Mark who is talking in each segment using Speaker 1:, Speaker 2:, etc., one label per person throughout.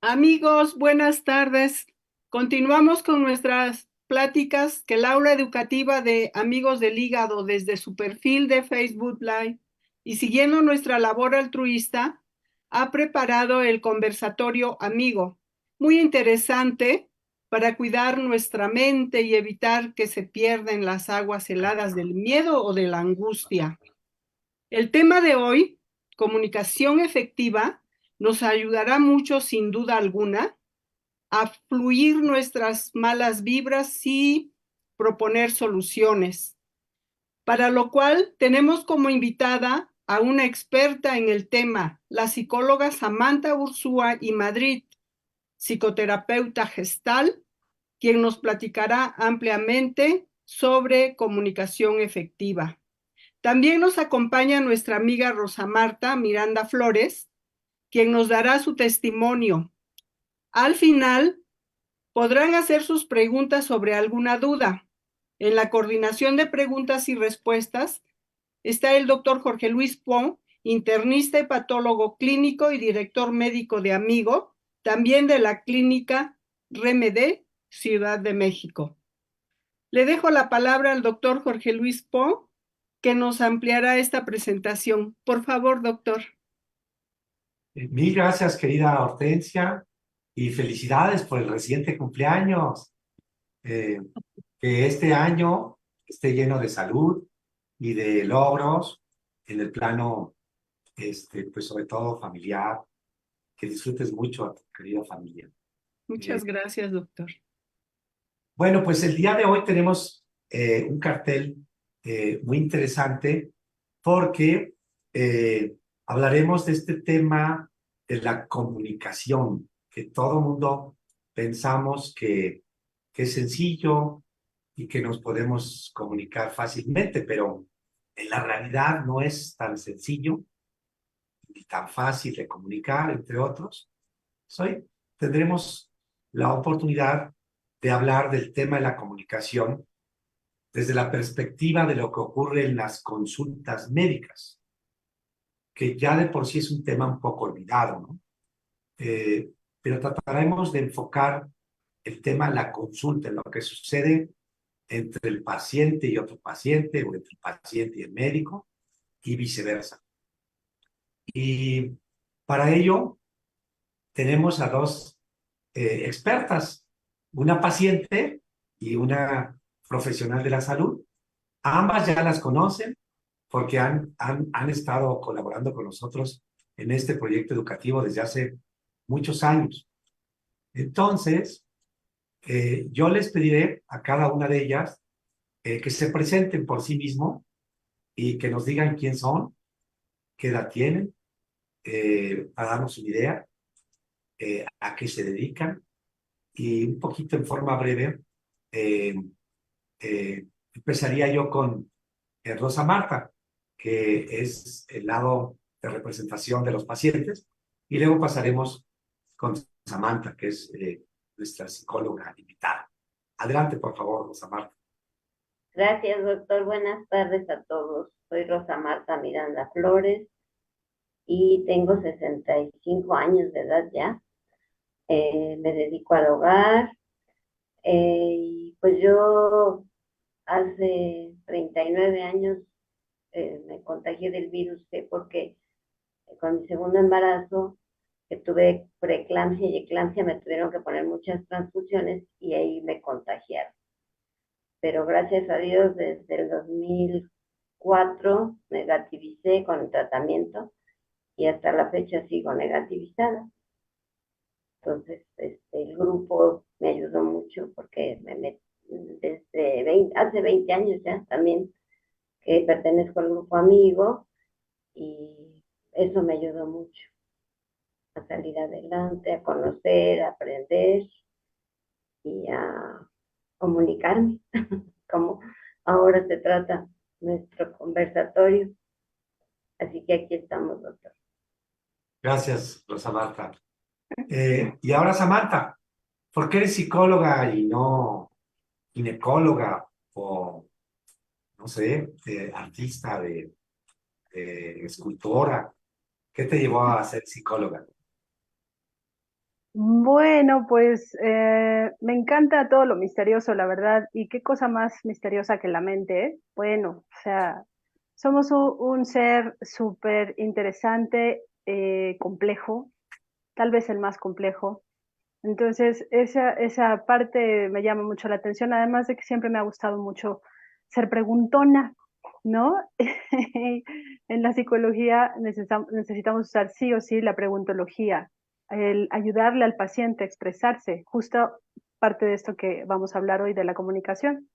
Speaker 1: Amigos, buenas tardes. Continuamos con nuestras pláticas que el aula educativa de Amigos del Hígado desde su perfil de Facebook Live y siguiendo nuestra labor altruista ha preparado el conversatorio Amigo, muy interesante para cuidar nuestra mente y evitar que se pierda en las aguas heladas del miedo o de la angustia. El tema de hoy, comunicación efectiva, nos ayudará mucho sin duda alguna a fluir nuestras malas vibras y proponer soluciones, para lo cual tenemos como invitada a una experta en el tema, la psicóloga Samantha Ursúa y Madrid, psicoterapeuta gestal, quien nos platicará ampliamente sobre comunicación efectiva. También nos acompaña nuestra amiga Rosa Marta Miranda Flores, quien nos dará su testimonio. Al final, podrán hacer sus preguntas sobre alguna duda. En la coordinación de preguntas y respuestas está el doctor Jorge Luis Pon, internista y patólogo clínico y director médico de Amigo, también de la clínica RMD, Ciudad de México. Le dejo la palabra al doctor Jorge Luis Pon, que nos ampliará esta presentación. Por favor, doctor.
Speaker 2: Mil gracias, querida Hortensia, y felicidades por el reciente cumpleaños. Eh, que este año esté lleno de salud y de logros en el plano, pues sobre todo familiar, que disfrutes mucho a tu querida familia.
Speaker 1: Muchas gracias, doctor.
Speaker 2: Bueno, pues el día de hoy tenemos un cartel muy interesante porque hablaremos de este tema de la comunicación, que todo mundo pensamos que es sencillo y que nos podemos comunicar fácilmente, pero en la realidad no es tan sencillo ni tan fácil de comunicar, entre otros. Hoy tendremos la oportunidad de hablar del tema de la comunicación desde la perspectiva de lo que ocurre en las consultas médicas, que ya de por sí es un tema un poco olvidado, ¿no? Pero trataremos de enfocar el tema de la consulta, en lo que sucede entre el paciente y otro paciente, o entre el paciente y el médico, y viceversa. Y para ello tenemos a dos expertas, una paciente y una profesional de la salud. Ambas ya las conocen porque han estado colaborando con nosotros en este proyecto educativo desde hace muchos años. Entonces, yo les pediré a cada una de ellas que se presenten por sí mismo y que nos digan quién son, qué edad tienen, para darnos una idea, a qué se dedican y un poquito en forma breve. eh, Empezaría yo con Rosa Marta, que es el lado de representación de los pacientes, y luego pasaremos con Samantha, que es nuestra psicóloga invitada. Adelante, por favor, Rosa Marta.
Speaker 3: Gracias, doctor. Buenas tardes a todos. Soy Rosa Marta Miranda Flores y tengo 65 años de edad ya. Me dedico al hogar. Y pues yo hace 39 años me contagié del virus C porque con mi segundo embarazo, que tuve preeclampsia y eclampsia, me tuvieron que poner muchas transfusiones y ahí me contagiaron. Pero gracias a Dios desde el 2004 negativicé con el tratamiento y hasta la fecha sigo negativizada. Entonces, el grupo me ayudó mucho porque desde hace 20 años ya también que pertenezco al grupo Amigo y eso me ayudó mucho a salir adelante, a conocer, a aprender y a comunicarme, como ahora se trata nuestro conversatorio. Así que aquí estamos, doctor.
Speaker 2: Gracias, Rosa Marta. Y ahora, Samantha, ¿por qué eres psicóloga y no ginecóloga o, no sé, artista, escultora? ¿Qué te llevó a ser psicóloga?
Speaker 4: Bueno, pues me encanta todo lo misterioso, la verdad. Y qué cosa más misteriosa que la mente, ¿eh? Bueno, o sea, somos un ser súper interesante, complejo, tal vez el más complejo. Entonces, esa parte me llama mucho la atención, además de que siempre me ha gustado mucho ser preguntona, ¿no? En la psicología necesitamos usar sí o sí la preguntología, el ayudarle al paciente a expresarse, justo parte de esto que vamos a hablar hoy de la comunicación.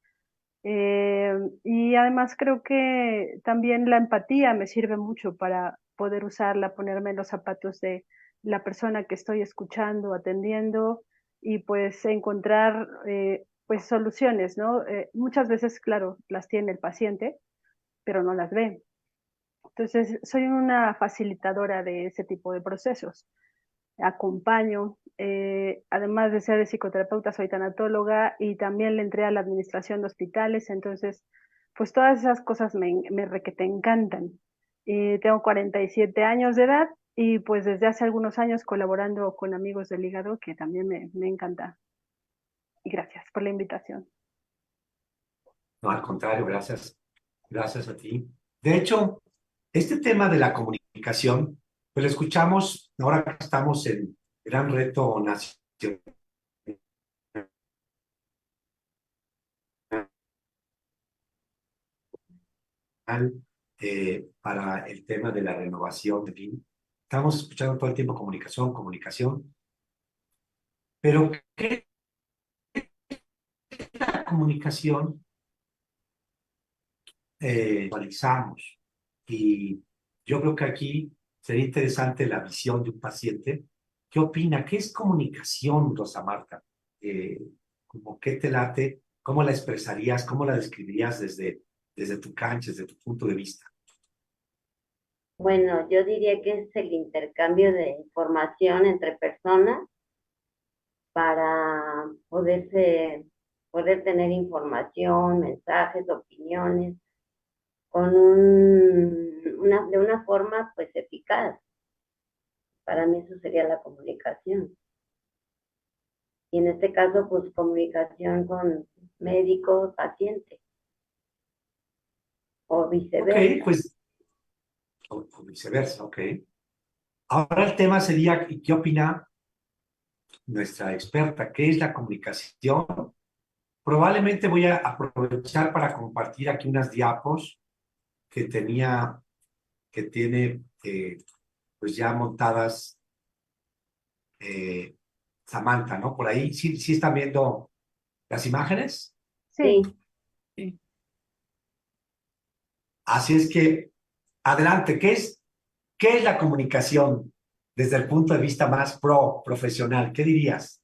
Speaker 4: Y además creo que también la empatía me sirve mucho para poder usarla, ponerme en los zapatos de la persona que estoy escuchando, atendiendo y pues encontrar pues soluciones, ¿no? Muchas veces, claro, las tiene el paciente, pero no las ve. Entonces, soy una facilitadora de ese tipo de procesos. Acompaño, además de ser psicoterapeuta, soy tanatóloga y también le entré a la administración de hospitales, entonces, pues todas esas cosas me requete encantan. Tengo 47 años de edad y pues desde hace algunos años colaborando con Amigos del Hígado, que también me encanta. Y gracias por la invitación.
Speaker 2: No, al contrario, gracias a ti. De hecho, este tema de la comunicación, pues lo escuchamos ahora que estamos en Gran Reto Nacional para el tema de la renovación de fin. Estamos escuchando todo el tiempo comunicación, comunicación, pero ¿qué es la comunicación? Analizamos. Y yo creo que aquí sería interesante la visión de un paciente. ¿Qué opina? ¿Qué es comunicación, Rosa Marta? ¿Cómo qué te late? ¿Cómo la expresarías? ¿Cómo la describirías desde tu cancha, desde tu punto de vista?
Speaker 3: Bueno, yo diría que es el intercambio de información entre personas para poder tener información, mensajes, opiniones, de una forma pues eficaz. Para mí eso sería la comunicación. Y en este caso, pues comunicación con médico, paciente, o
Speaker 2: Ok,
Speaker 3: viceversa.
Speaker 2: pues, o viceversa, ok. Ahora el tema sería, ¿y qué opina nuestra experta? ¿Qué es la comunicación? Probablemente voy a aprovechar para compartir aquí unas diapos que tiene pues ya montadas Samantha, ¿no? Por ahí, sí están viendo las imágenes.
Speaker 4: Sí,
Speaker 3: Sí,
Speaker 1: Sí.
Speaker 2: Así es que, adelante, qué es la comunicación desde el punto de vista más profesional? ¿Qué dirías?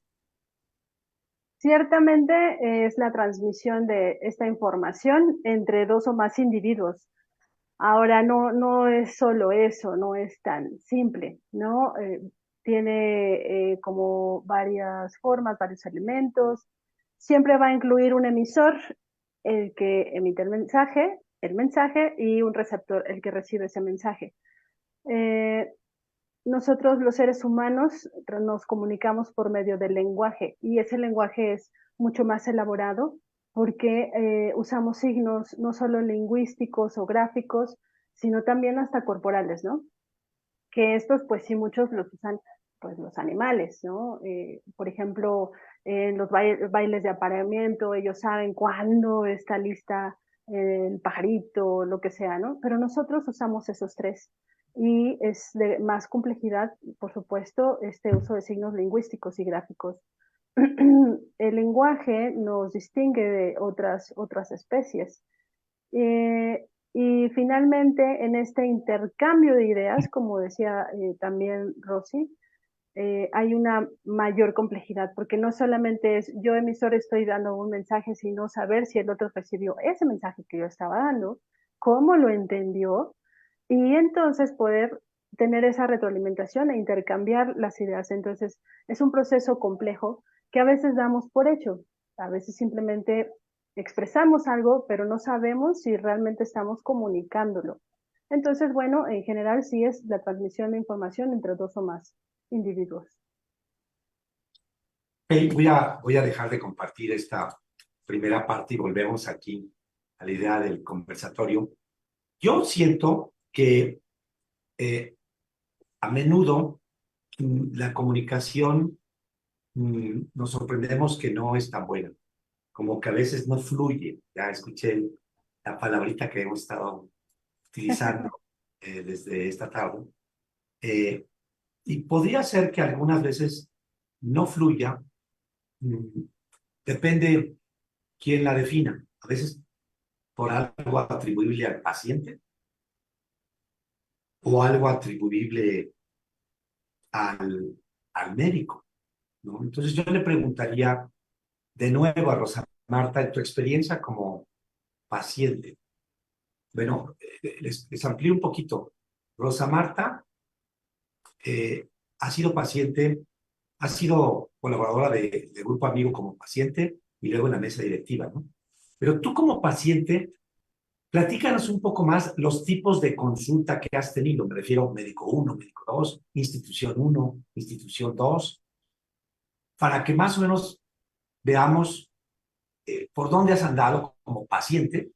Speaker 4: ciertamente es la transmisión de esta información entre dos o más individuos. Ahora, no es solo eso, no es tan simple, ¿no? Tiene como varias formas, varios elementos. Siempre va a incluir un emisor, el que emite el mensaje y un receptor, el que recibe ese mensaje. Eh, Nosotros los seres humanos nos comunicamos por medio del lenguaje y ese lenguaje es mucho más elaborado porque usamos signos no solo lingüísticos o gráficos, sino también hasta corporales, ¿no? Que estos, pues sí, muchos los usan, pues los animales, ¿no? Por ejemplo, en los bailes de apareamiento, ellos saben cuándo está lista el pajarito, lo que sea, ¿no? Pero nosotros usamos esos tres. Y es de más complejidad, por supuesto, este uso de signos lingüísticos y gráficos. El lenguaje nos distingue de otras especies. Y finalmente, en este intercambio de ideas, como decía también Rosy, hay una mayor complejidad, porque no solamente es yo emisor estoy dando un mensaje, sino saber si el otro recibió ese mensaje que yo estaba dando, cómo lo entendió, y entonces poder tener esa retroalimentación e intercambiar las ideas. Entonces, es un proceso complejo que a veces damos por hecho, a veces simplemente expresamos algo, pero no sabemos si realmente estamos comunicándolo. Entonces, bueno, en general sí es la transmisión de información entre dos o más individuos.
Speaker 2: Ok, voy a dejar de compartir esta primera parte y volvemos aquí a la idea del conversatorio. Yo siento que a menudo la comunicación nos sorprendemos que no es tan buena, como que a veces no fluye. Ya escuché la palabrita que hemos estado utilizando desde esta tarde. Eh, y podría ser que algunas veces no fluya, mm, depende quién la defina. A veces por algo atribuible al paciente o algo atribuible al médico, ¿no? Entonces yo le preguntaría de nuevo a Rosa Marta, en tu experiencia como paciente. Bueno, les amplío un poquito. Rosa Marta ha sido paciente, ha sido colaboradora de Grupo Amigo como paciente y luego en la mesa directiva, ¿no? Pero tú como paciente, platícanos un poco más los tipos de consulta que has tenido. Me refiero a médico 1, médico 2, institución 1, institución 2, para que más o menos veamos por dónde has andado como paciente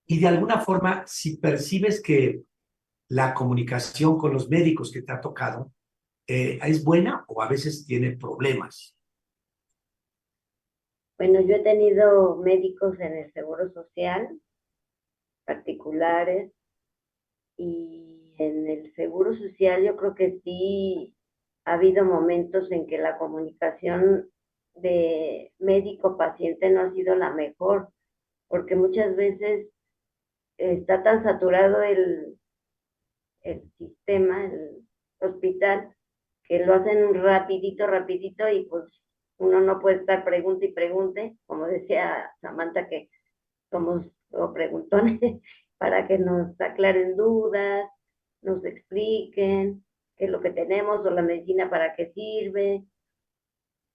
Speaker 2: y de alguna forma si percibes que la comunicación con los médicos que te ha tocado es buena o a veces tiene problemas.
Speaker 3: Bueno, yo he tenido médicos en el Seguro Social, particulares, y en el Seguro Social yo creo que sí ha habido momentos en que la comunicación de médico-paciente no ha sido la mejor, porque muchas veces está tan saturado el sistema, el hospital, que lo hacen rapidito, rapidito, y pues uno no puede estar pregunte y pregunte, como decía Samantha, que somos preguntones, para que nos aclaren dudas, nos expliquen qué es lo que tenemos o la medicina para qué sirve.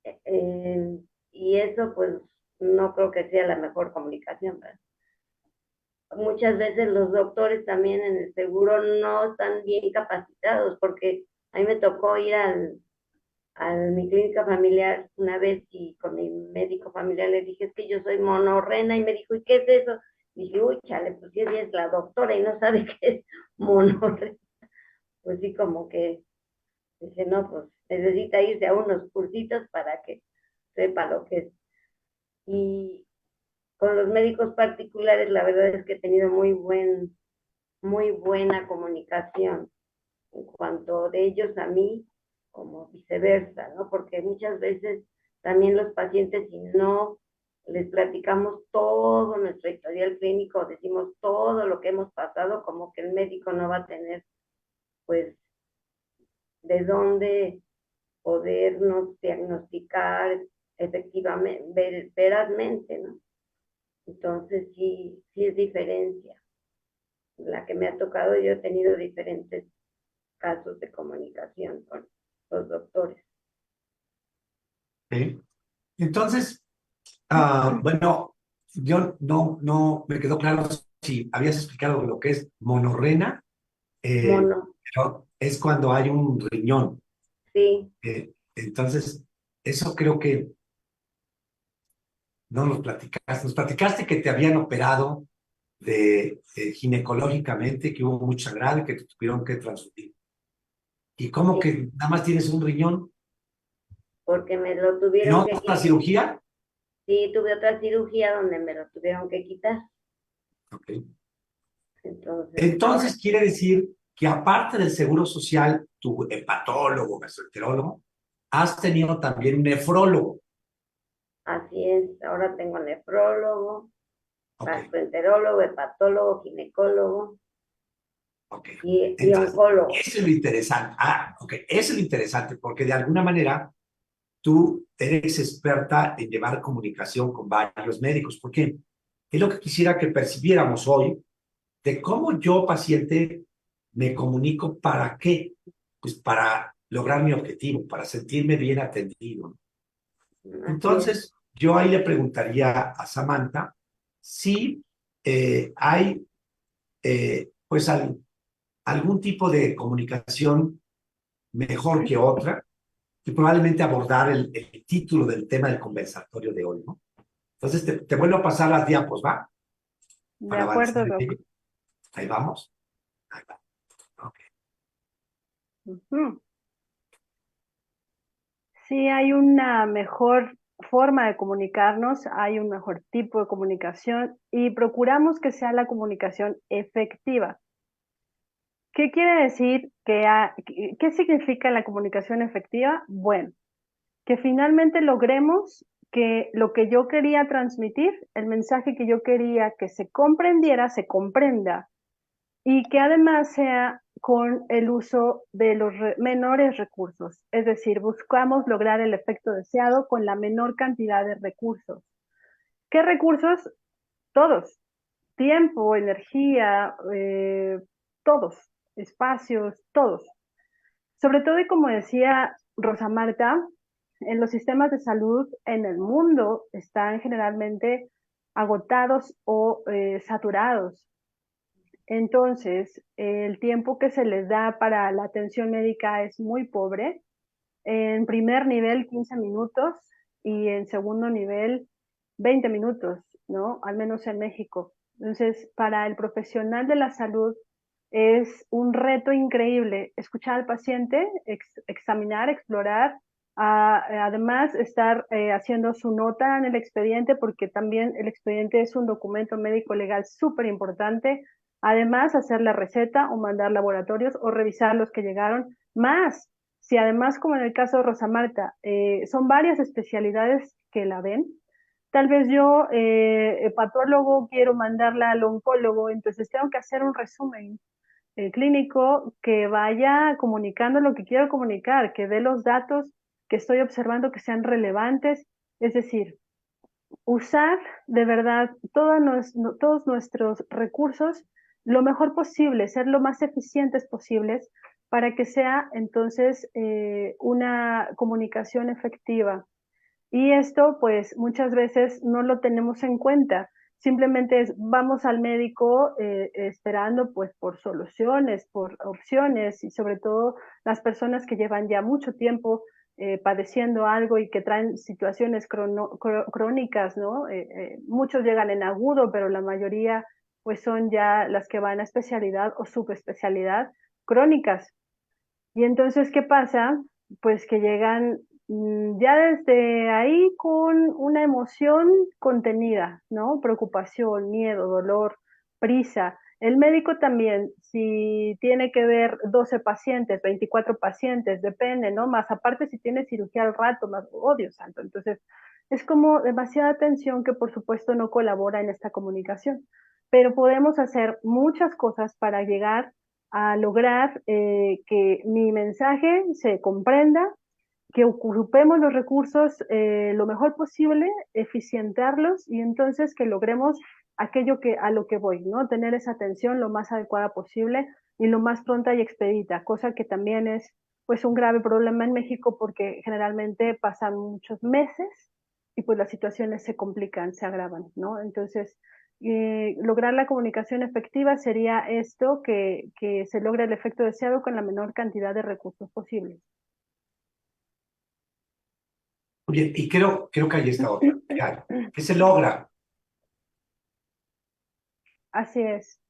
Speaker 3: Eh, y eso pues no creo que sea la mejor comunicación, ¿verdad? Muchas veces los doctores también en el seguro no están bien capacitados, porque a mí me tocó ir a mi clínica familiar una vez y con mi médico familiar le dije, es que yo soy monorrena, y me dijo, ¿y qué es eso? Dije, uy, chale, pues si ella es la doctora y no sabe qué es monorrena. Pues sí, como que dije, no, pues necesita irse a unos cursitos para que sepa lo que es. Y con los médicos particulares, la verdad es que he tenido muy buena comunicación en cuanto de ellos a mí, como viceversa, ¿no? Porque muchas veces también los pacientes, si no les platicamos todo nuestro historial clínico, decimos todo lo que hemos pasado, como que el médico no va a tener, pues, de dónde podernos diagnosticar efectivamente, verazmente, ¿no? Entonces sí es diferencia. La que me ha tocado, yo he tenido diferentes casos de comunicación con los doctores.
Speaker 2: ¿Sí? Entonces, bueno, yo no me quedó claro si habías explicado lo que es monorrena,
Speaker 3: Mono,
Speaker 2: pero es cuando hay un riñón.
Speaker 3: sí,
Speaker 2: Entonces, eso creo que no nos platicaste. Nos platicaste que te habían operado ginecológicamente, que hubo mucho sangrado y que te tuvieron que transfundir. ¿Y cómo
Speaker 3: sí,
Speaker 2: que nada más tienes un riñón?
Speaker 3: porque me lo
Speaker 2: ¿Y
Speaker 3: tuvieron
Speaker 2: no
Speaker 3: que
Speaker 2: otra
Speaker 3: quitar.
Speaker 2: cirugía?
Speaker 3: Sí, tuve otra cirugía donde me lo tuvieron que quitar.
Speaker 2: Okay.
Speaker 3: Entonces, ahora
Speaker 2: Entonces quiere decir que aparte del seguro social, tu hepatólogo, gastroenterólogo, has tenido también un nefrólogo.
Speaker 3: así es, ahora tengo nefrólogo,
Speaker 2: Ok,
Speaker 3: gastroenterólogo, hepatólogo, ginecólogo
Speaker 2: ok.
Speaker 3: y
Speaker 2: Entonces,
Speaker 3: oncólogo.
Speaker 2: eso es lo interesante. Ok, eso es lo interesante porque de alguna manera tú eres experta en llevar comunicación con varios médicos. ¿Por qué? Es lo que quisiera que percibiéramos hoy de cómo yo, paciente, me comunico para qué. Pues para lograr mi objetivo, para sentirme bien atendido.
Speaker 3: Así es.
Speaker 2: Entonces, yo ahí le preguntaría a Samantha si hay, pues, algún tipo de comunicación mejor que otra y probablemente abordar el título del tema del conversatorio de hoy, ¿no? Entonces, te vuelvo a pasar las diapos, ¿va?
Speaker 4: De
Speaker 2: Para avanzar
Speaker 4: acuerdo,
Speaker 2: en
Speaker 4: Doc.
Speaker 2: ello. Ahí vamos. Ahí va. Ok.
Speaker 4: Ujú. Sí, hay una mejor forma de comunicarnos, hay un mejor tipo de comunicación y procuramos que sea la comunicación efectiva. ¿Qué quiere decir qué significa la comunicación efectiva? Bueno, que finalmente logremos que lo que yo quería transmitir, el mensaje que yo quería que se comprendiera, se comprenda y que además sea con el uso de los menores recursos. Es decir, buscamos lograr el efecto deseado con la menor cantidad de recursos. ¿Qué recursos? Todos. Tiempo, energía, todos. Espacios, todos. Sobre todo, y como decía Rosa Marta, en los sistemas de salud en el mundo están generalmente agotados o saturados. Entonces, el tiempo que se les da para la atención médica es muy pobre. En primer nivel, 15 minutos y en segundo nivel, 20 minutos, ¿no? Al menos en México. Entonces, para el profesional de la salud es un reto increíble escuchar al paciente, examinar, explorar, además estar haciendo su nota en el expediente, porque también el expediente es un documento médico legal súper importante. Además, hacer la receta o mandar laboratorios o revisar los que llegaron, más si además, como en el caso de Rosa Marta, son varias especialidades que la ven, tal vez yo, patólogo, quiero mandarla al oncólogo, entonces tengo que hacer un resumen clínico que vaya comunicando lo que quiero comunicar, que dé los datos que estoy observando que sean relevantes, es decir, usar de verdad todos nuestros recursos lo mejor posible, ser lo más eficientes posibles para que sea entonces una comunicación efectiva. Y esto pues muchas veces no lo tenemos en cuenta. Simplemente vamos al médico esperando pues por soluciones, por opciones y sobre todo las personas que llevan ya mucho tiempo padeciendo algo y que traen situaciones crónicas, ¿no? Muchos llegan en agudo, pero la mayoría pues son ya las que van a especialidad o subespecialidad crónicas. Y entonces, ¿qué pasa? Pues que llegan ya desde ahí con una emoción contenida, ¿no? Preocupación, miedo, dolor, prisa. El médico también, si tiene que ver 12 pacientes, 24 pacientes, depende, ¿no? Más aparte si tiene cirugía al rato, más, oh Dios santo. Entonces, es como demasiada atención que por supuesto no colabora en esta comunicación. Pero podemos hacer muchas cosas para llegar a lograr que mi mensaje se comprenda, que ocupemos los recursos lo mejor posible, eficientarlos y entonces que logremos aquello a lo que voy, ¿no? Tener esa atención lo más adecuada posible y lo más pronta y expedita, cosa que también es pues un grave problema en México porque generalmente pasan muchos meses y pues las situaciones se complican, se agravan, ¿no? Entonces, lograr la comunicación efectiva sería esto, que se logre el efecto deseado con la menor cantidad de recursos posibles.
Speaker 2: Muy bien, y creo que ahí está otra. Claro. ¿Qué se logra?
Speaker 4: Así es.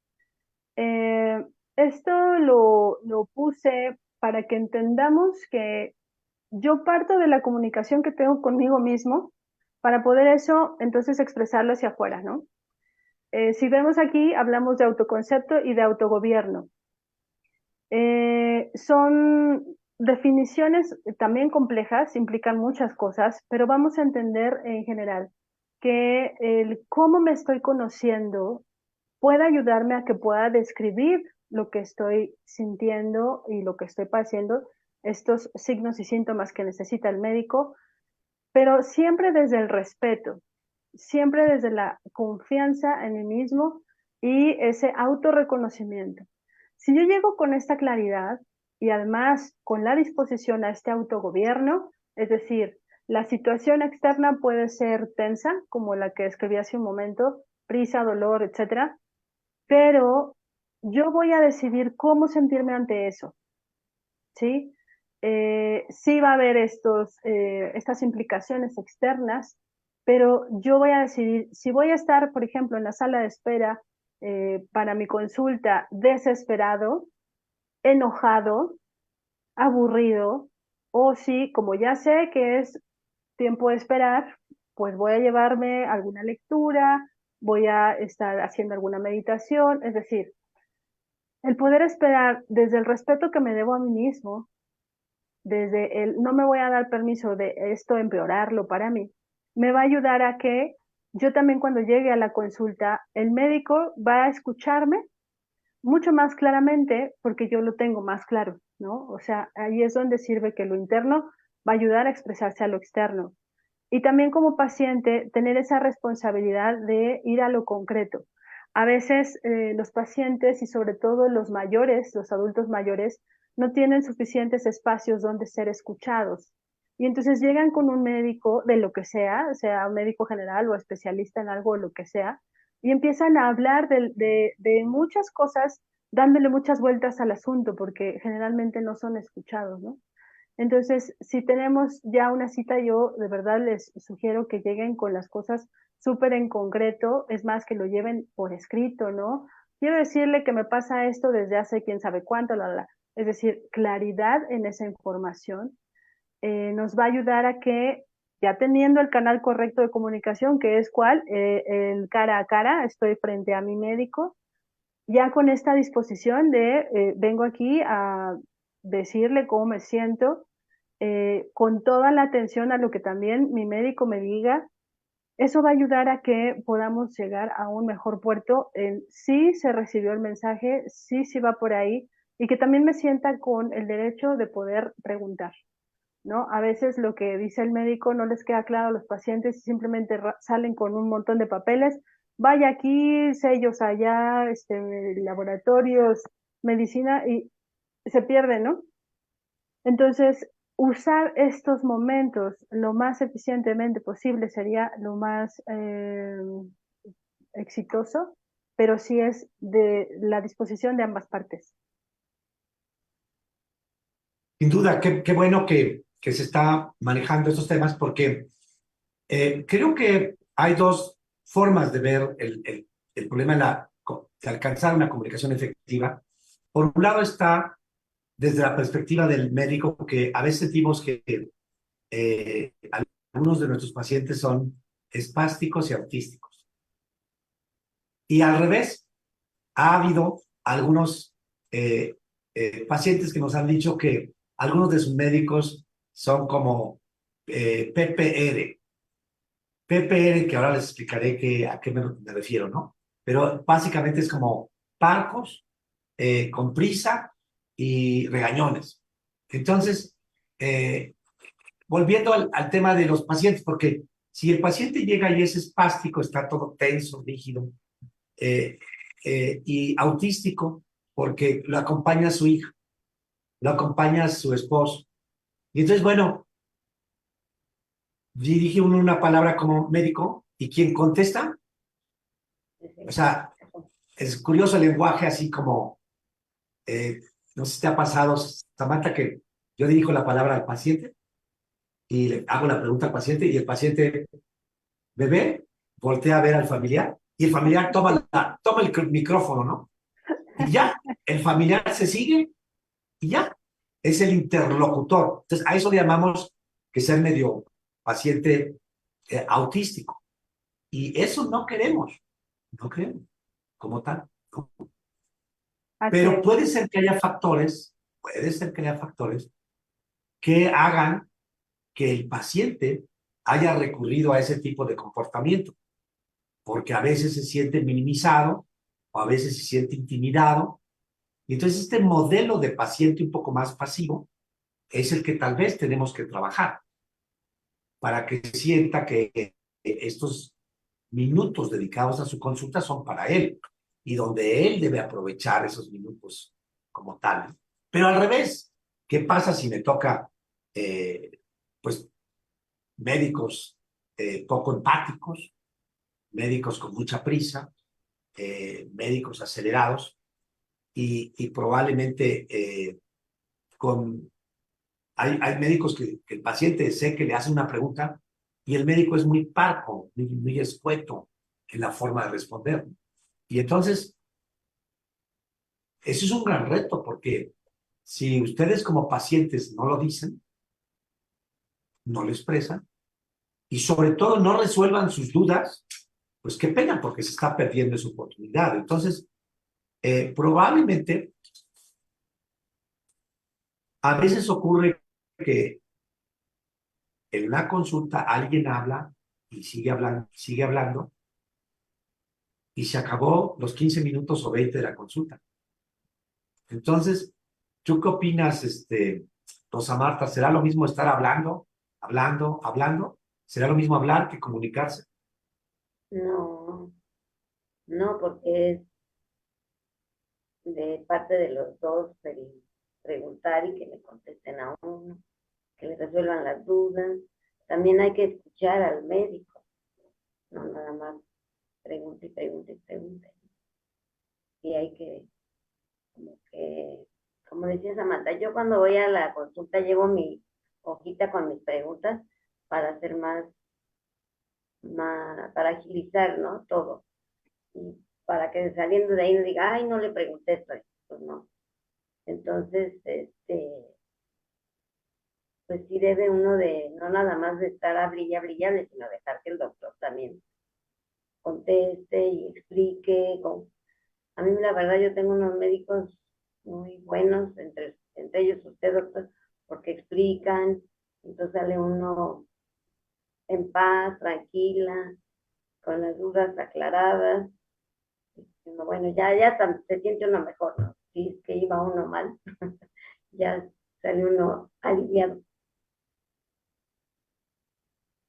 Speaker 4: Eh, Esto lo puse para que entendamos que yo parto de la comunicación que tengo conmigo mismo para poder eso entonces expresarlo hacia afuera, ¿no? Si vemos aquí, hablamos de autoconcepto y de autogobierno. Son definiciones también complejas, implican muchas cosas, pero vamos a entender en general que el cómo me estoy conociendo puede ayudarme a que pueda describir lo que estoy sintiendo y lo que estoy padeciendo, estos signos y síntomas que necesita el médico, pero siempre desde el respeto, siempre desde la confianza en mí mismo y ese autorreconocimiento. Si yo llego con esta claridad y además con la disposición a este autogobierno, es decir, la situación externa puede ser tensa, como la que escribí hace un momento, prisa, dolor, etcétera, pero yo voy a decidir cómo sentirme ante eso, ¿sí? sí va a haber estas implicaciones externas, pero yo voy a decidir si voy a estar, por ejemplo, en la sala de espera para mi consulta desesperado, enojado, aburrido, o si, como ya sé que es tiempo de esperar, pues voy a llevarme alguna lectura, voy a estar haciendo alguna meditación, es decir, el poder esperar desde el respeto que me debo a mí mismo, desde el no me voy a dar permiso de esto empeorarlo para mí, me va a ayudar a que yo también cuando llegue a la consulta, el médico va a escucharme mucho más claramente porque yo lo tengo más claro, ¿no? O sea, ahí es donde sirve que lo interno va a ayudar a expresarse a lo externo. Y también como paciente, tener esa responsabilidad de ir a lo concreto. A veces los pacientes y sobre todo los mayores, los adultos mayores, no tienen suficientes espacios donde ser escuchados. Y entonces llegan con un médico de lo que sea un médico general o especialista en algo o lo que sea, y empiezan a hablar de muchas cosas, dándole muchas vueltas al asunto, porque generalmente no son escuchados, ¿no? Entonces, si tenemos ya una cita, yo de verdad les sugiero que lleguen con las cosas súper en concreto, es más, que lo lleven por escrito, ¿no? Quiero decirle que me pasa esto desde hace quién sabe cuánto, es decir, claridad en esa información nos va a ayudar a que, ya teniendo el canal correcto de comunicación, que es cuál, el cara a cara, estoy frente a mi médico, ya con esta disposición de vengo aquí a decirle cómo me siento, con toda la atención a lo que también mi médico me diga, eso va a ayudar a que podamos llegar a un mejor puerto en sí se recibió el mensaje, sí va por ahí, y que también me sienta con el derecho de poder preguntar, ¿no? A veces lo que dice el médico no les queda claro a los pacientes y simplemente salen con un montón de papeles, vaya aquí, sellos allá, laboratorios, medicina, y se pierde, ¿no? Entonces, usar estos momentos lo más eficientemente posible sería lo más exitoso, pero sí es de la disposición de ambas partes.
Speaker 2: Sin duda, qué bueno que se está manejando estos temas porque creo que hay dos formas de ver el problema de alcanzar una comunicación efectiva. Por un lado está desde la perspectiva del médico, que a veces sentimos que algunos de nuestros pacientes son espásticos y autísticos. Y al revés, ha habido algunos pacientes que nos han dicho que algunos de sus médicos son como PPR. PPR, que ahora les explicaré a qué me refiero, ¿no? Pero básicamente es como parcos, con prisa y regañones. Entonces, volviendo al tema de los pacientes, porque si el paciente llega y es espástico, está todo tenso, rígido, y autístico, porque lo acompaña su hija, lo acompaña su esposo. Y entonces, bueno, dirige uno una palabra como médico, y quien contesta, o sea, es curioso el lenguaje, así como, no sé si te ha pasado, Samantha, que yo dirijo la palabra al paciente, y le hago la pregunta al paciente, y el paciente me ve, voltea a ver al familiar, y el familiar toma el micrófono, ¿no? Y ya, el familiar se sigue, y ya, es el interlocutor. Entonces, a eso le llamamos que ser medio paciente autístico. Y eso no queremos como tal. ¿No? Pero puede ser que haya factores que hagan que el paciente haya recurrido a ese tipo de comportamiento, porque a veces se siente minimizado o a veces se siente intimidado. Y entonces este modelo de paciente un poco más pasivo es el que tal vez tenemos que trabajar para que sienta que estos minutos dedicados a su consulta son para él y donde él debe aprovechar esos minutos como tal. Pero al revés, ¿qué pasa si me toca pues médicos poco empáticos, médicos con mucha prisa, médicos acelerados y probablemente con hay médicos que el paciente sé que le hace una pregunta y el médico es muy parco, muy escueto en la forma de responder. Y entonces, eso es un gran reto porque si ustedes como pacientes no lo dicen, no lo expresan y sobre todo no resuelvan sus dudas, pues qué pena porque se está perdiendo esa oportunidad. Entonces, probablemente a veces ocurre que en una consulta alguien habla y sigue hablando y se acabó los 15 minutos o 20 de la consulta. Entonces, ¿tú qué opinas, Rosa Marta? ¿Será lo mismo estar hablando, hablando, hablando? ¿Será lo mismo hablar que comunicarse?
Speaker 3: No, no, porque es de parte de los dos el preguntar y que le contesten a uno, que le resuelvan las dudas. También hay que escuchar al médico, no nada más pregunte y pregunte y pregunte. Y hay que, como decía Samantha, yo cuando voy a la consulta llevo mi hojita con mis preguntas para hacer para agilizar, ¿no? Todo. Y para que saliendo de ahí no diga, ay, no le pregunté esto, pues no. Entonces, pues sí debe uno de, no nada más de estar a brillante, sino dejar que el doctor también conteste y explique. A mí la verdad yo tengo unos médicos muy buenos, entre ellos usted, doctor, porque explican, entonces sale uno en paz, tranquila, con las dudas aclaradas. Bueno, ya se siente uno mejor, ¿no? Si es que iba uno mal, ya sale uno aliviado.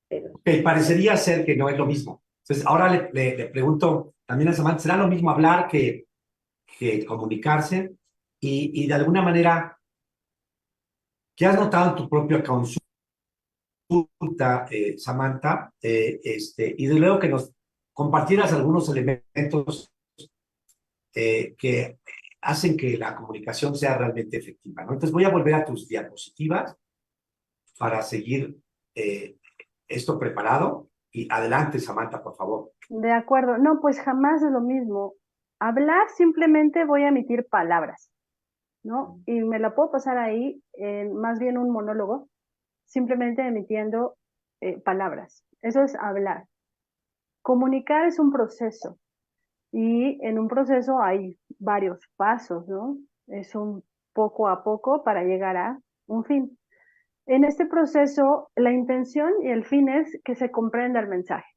Speaker 3: Pero
Speaker 2: Ok, parecería ser que no es lo mismo. Entonces, ahora le pregunto también a Samantha, ¿será lo mismo hablar que comunicarse? Y de alguna manera, ¿qué has notado en tu propia consulta, Samantha? Y de luego que nos compartieras algunos elementos que hacen que la comunicación sea realmente efectiva, ¿no? Entonces voy a volver a tus diapositivas para seguir esto preparado. Y adelante, Samantha, por favor.
Speaker 4: De acuerdo. No, pues jamás es lo mismo. Hablar simplemente voy a emitir palabras, ¿no? Y me la puedo pasar ahí en más bien un monólogo, simplemente emitiendo palabras. Eso es hablar. Comunicar es un proceso y en un proceso hay varios pasos, ¿no? Es un poco a poco para llegar a un fin. En este proceso, la intención y el fin es que se comprenda el mensaje.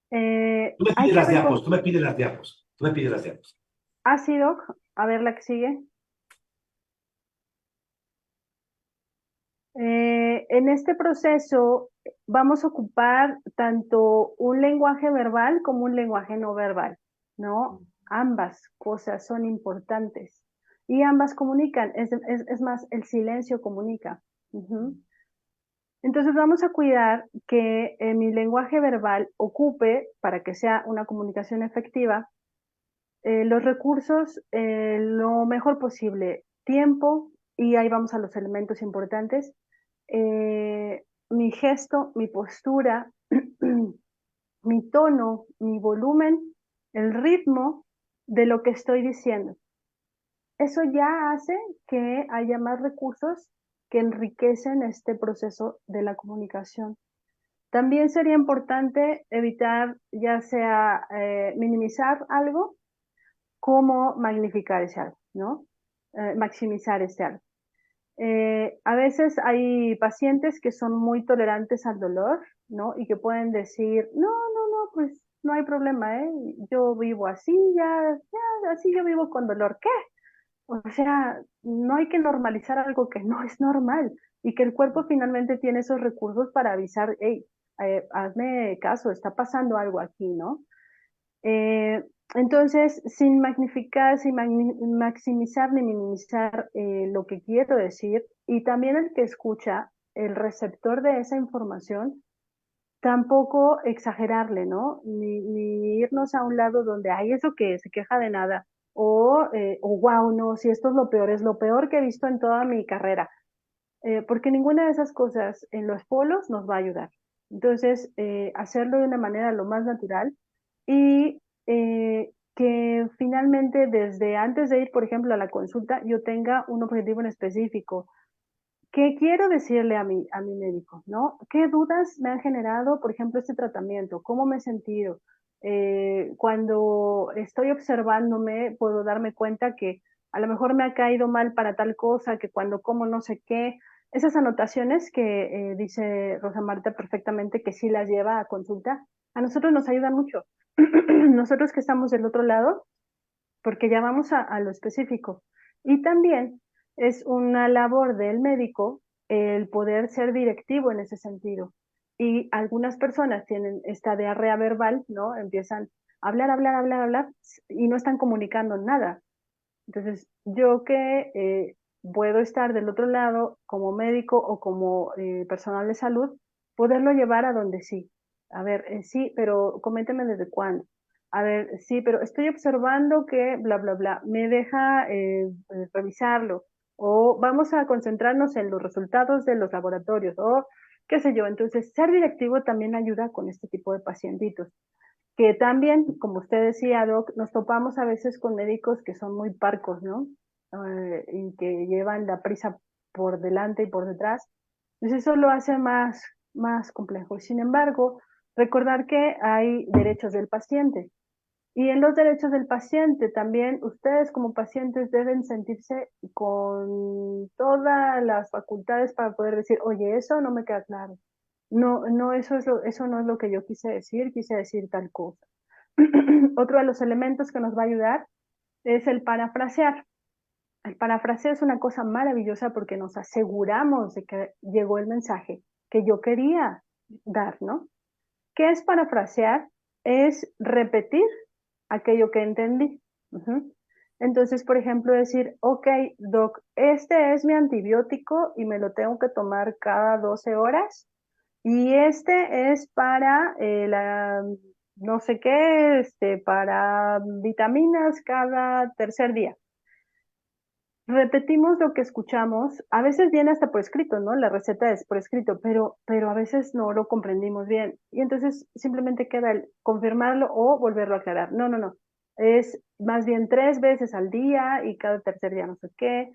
Speaker 2: Tú me
Speaker 4: Hay
Speaker 2: pides
Speaker 4: que
Speaker 2: las diapos, tú me pides las diapos, tú me pides las diapos.
Speaker 4: ácido, a ver la que sigue. En este proceso vamos a ocupar tanto un lenguaje verbal como un lenguaje no verbal, ¿no? Ambas cosas son importantes y ambas comunican, es más, el silencio comunica. Entonces vamos a cuidar que mi lenguaje verbal ocupe, para que sea una comunicación efectiva, los recursos lo mejor posible. Tiempo, y ahí vamos a los elementos importantes. Mi gesto, mi postura, mi tono, mi volumen, el ritmo de lo que estoy diciendo. Eso ya hace que haya más recursos que enriquecen este proceso de la comunicación. También sería importante evitar ya sea minimizar algo como magnificar ese algo, ¿no? Maximizar ese algo. A veces hay pacientes que son muy tolerantes al dolor, ¿no? Y que pueden decir, no, pues no hay problema, ¿eh? Yo vivo así, así yo vivo con dolor. ¿Qué? O sea, no hay que normalizar algo que no es normal y que el cuerpo finalmente tiene esos recursos para avisar, hey, hazme caso, está pasando algo aquí, ¿no? Entonces, sin magnificar, sin maximizar ni minimizar lo que quiero decir, y también el que escucha, el receptor de esa información, tampoco exagerarle, ¿no? Ni irnos a un lado donde hay eso que se queja de nada, o wow, no, si esto es lo peor que he visto en toda mi carrera. Porque ninguna de esas cosas en los polos nos va a ayudar. Entonces, hacerlo de una manera lo más natural y que finalmente desde antes de ir, por ejemplo, a la consulta, yo tenga un objetivo en específico. ¿Qué quiero decirle a mi médico? ¿No? ¿Qué dudas me han generado, por ejemplo, este tratamiento? ¿Cómo me he sentido? Cuando estoy observándome, puedo darme cuenta que a lo mejor me ha caído mal para tal cosa, que cuando como no sé qué. Esas anotaciones que dice Rosa Marta perfectamente que sí las lleva a consulta, a nosotros nos ayudan mucho. Nosotros que estamos del otro lado, porque ya vamos a lo específico. Y también es una labor del médico el poder ser directivo en ese sentido. Y algunas personas tienen esta diarrea verbal, ¿no? Empiezan a hablar, hablar, hablar, hablar y no están comunicando nada. Entonces, yo que puedo estar del otro lado como médico o como personal de salud, poderlo llevar a donde sí. A ver, sí, pero coménteme desde cuándo. A ver, sí, pero estoy observando que bla, bla, bla. Me deja revisarlo. O vamos a concentrarnos en los resultados de los laboratorios. O qué sé yo. Entonces, ser directivo también ayuda con este tipo de pacientitos que también, como usted decía, Doc, nos topamos a veces con médicos que son muy parcos, ¿no? Y que llevan la prisa por delante y por detrás. Entonces eso lo hace más complejo. Sin embargo, recordar que hay derechos del paciente. Y en los derechos del paciente también ustedes como pacientes deben sentirse con todas las facultades para poder decir, oye, eso no me queda claro. No, no, eso no es lo que yo quise decir tal cosa. Otro de los elementos que nos va a ayudar es el parafrasear. El parafraseo es una cosa maravillosa porque nos aseguramos de que llegó el mensaje que yo quería dar, ¿no? ¿Qué es parafrasear? Es repetir aquello que entendí. Ujú. Entonces, por ejemplo, decir, ok, doc, este es mi antibiótico y me lo tengo que tomar cada 12 horas. Y este es para la no sé qué, para vitaminas cada tercer día. Repetimos lo que escuchamos, a veces viene hasta por escrito, ¿no? La receta es por escrito, pero a veces no lo comprendimos bien. Y entonces simplemente queda el confirmarlo o volverlo a aclarar. No, no, no. Es más bien 3 veces al día y cada tercer día no sé qué.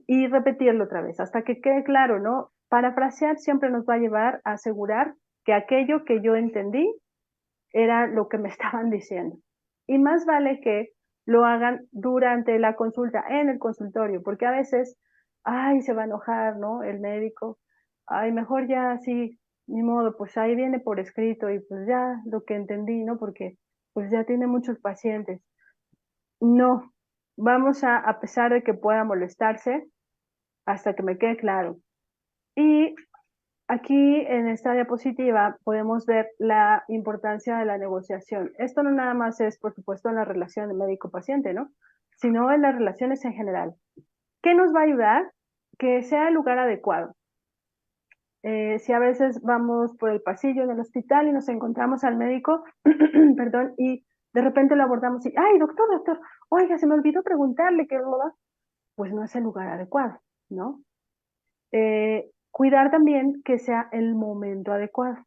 Speaker 4: Y repetirlo otra vez hasta que quede claro, ¿no? Parafrasear siempre nos va a llevar a asegurar que aquello que yo entendí era lo que me estaban diciendo. Y más vale que lo hagan durante la consulta, en el consultorio, porque a veces, ay, se va a enojar, ¿no? El médico, ay, mejor ya así, ni modo, pues ahí viene por escrito y pues ya lo que entendí, ¿no? Porque pues ya tiene muchos pacientes. No, vamos a pesar de que pueda molestarse, hasta que me quede claro. Y aquí en esta diapositiva podemos ver la importancia de la negociación. Esto no nada más es, por supuesto, en la relación médico-paciente, ¿no? Sino en las relaciones en general. ¿Qué nos va a ayudar? Que sea el lugar adecuado. Si a veces vamos por el pasillo del hospital y nos encontramos al médico, perdón, y de repente lo abordamos y, ay, doctor, doctor, oiga, se me olvidó preguntarle qué lo pues no es el lugar adecuado, ¿no? Cuidar también que sea el momento adecuado.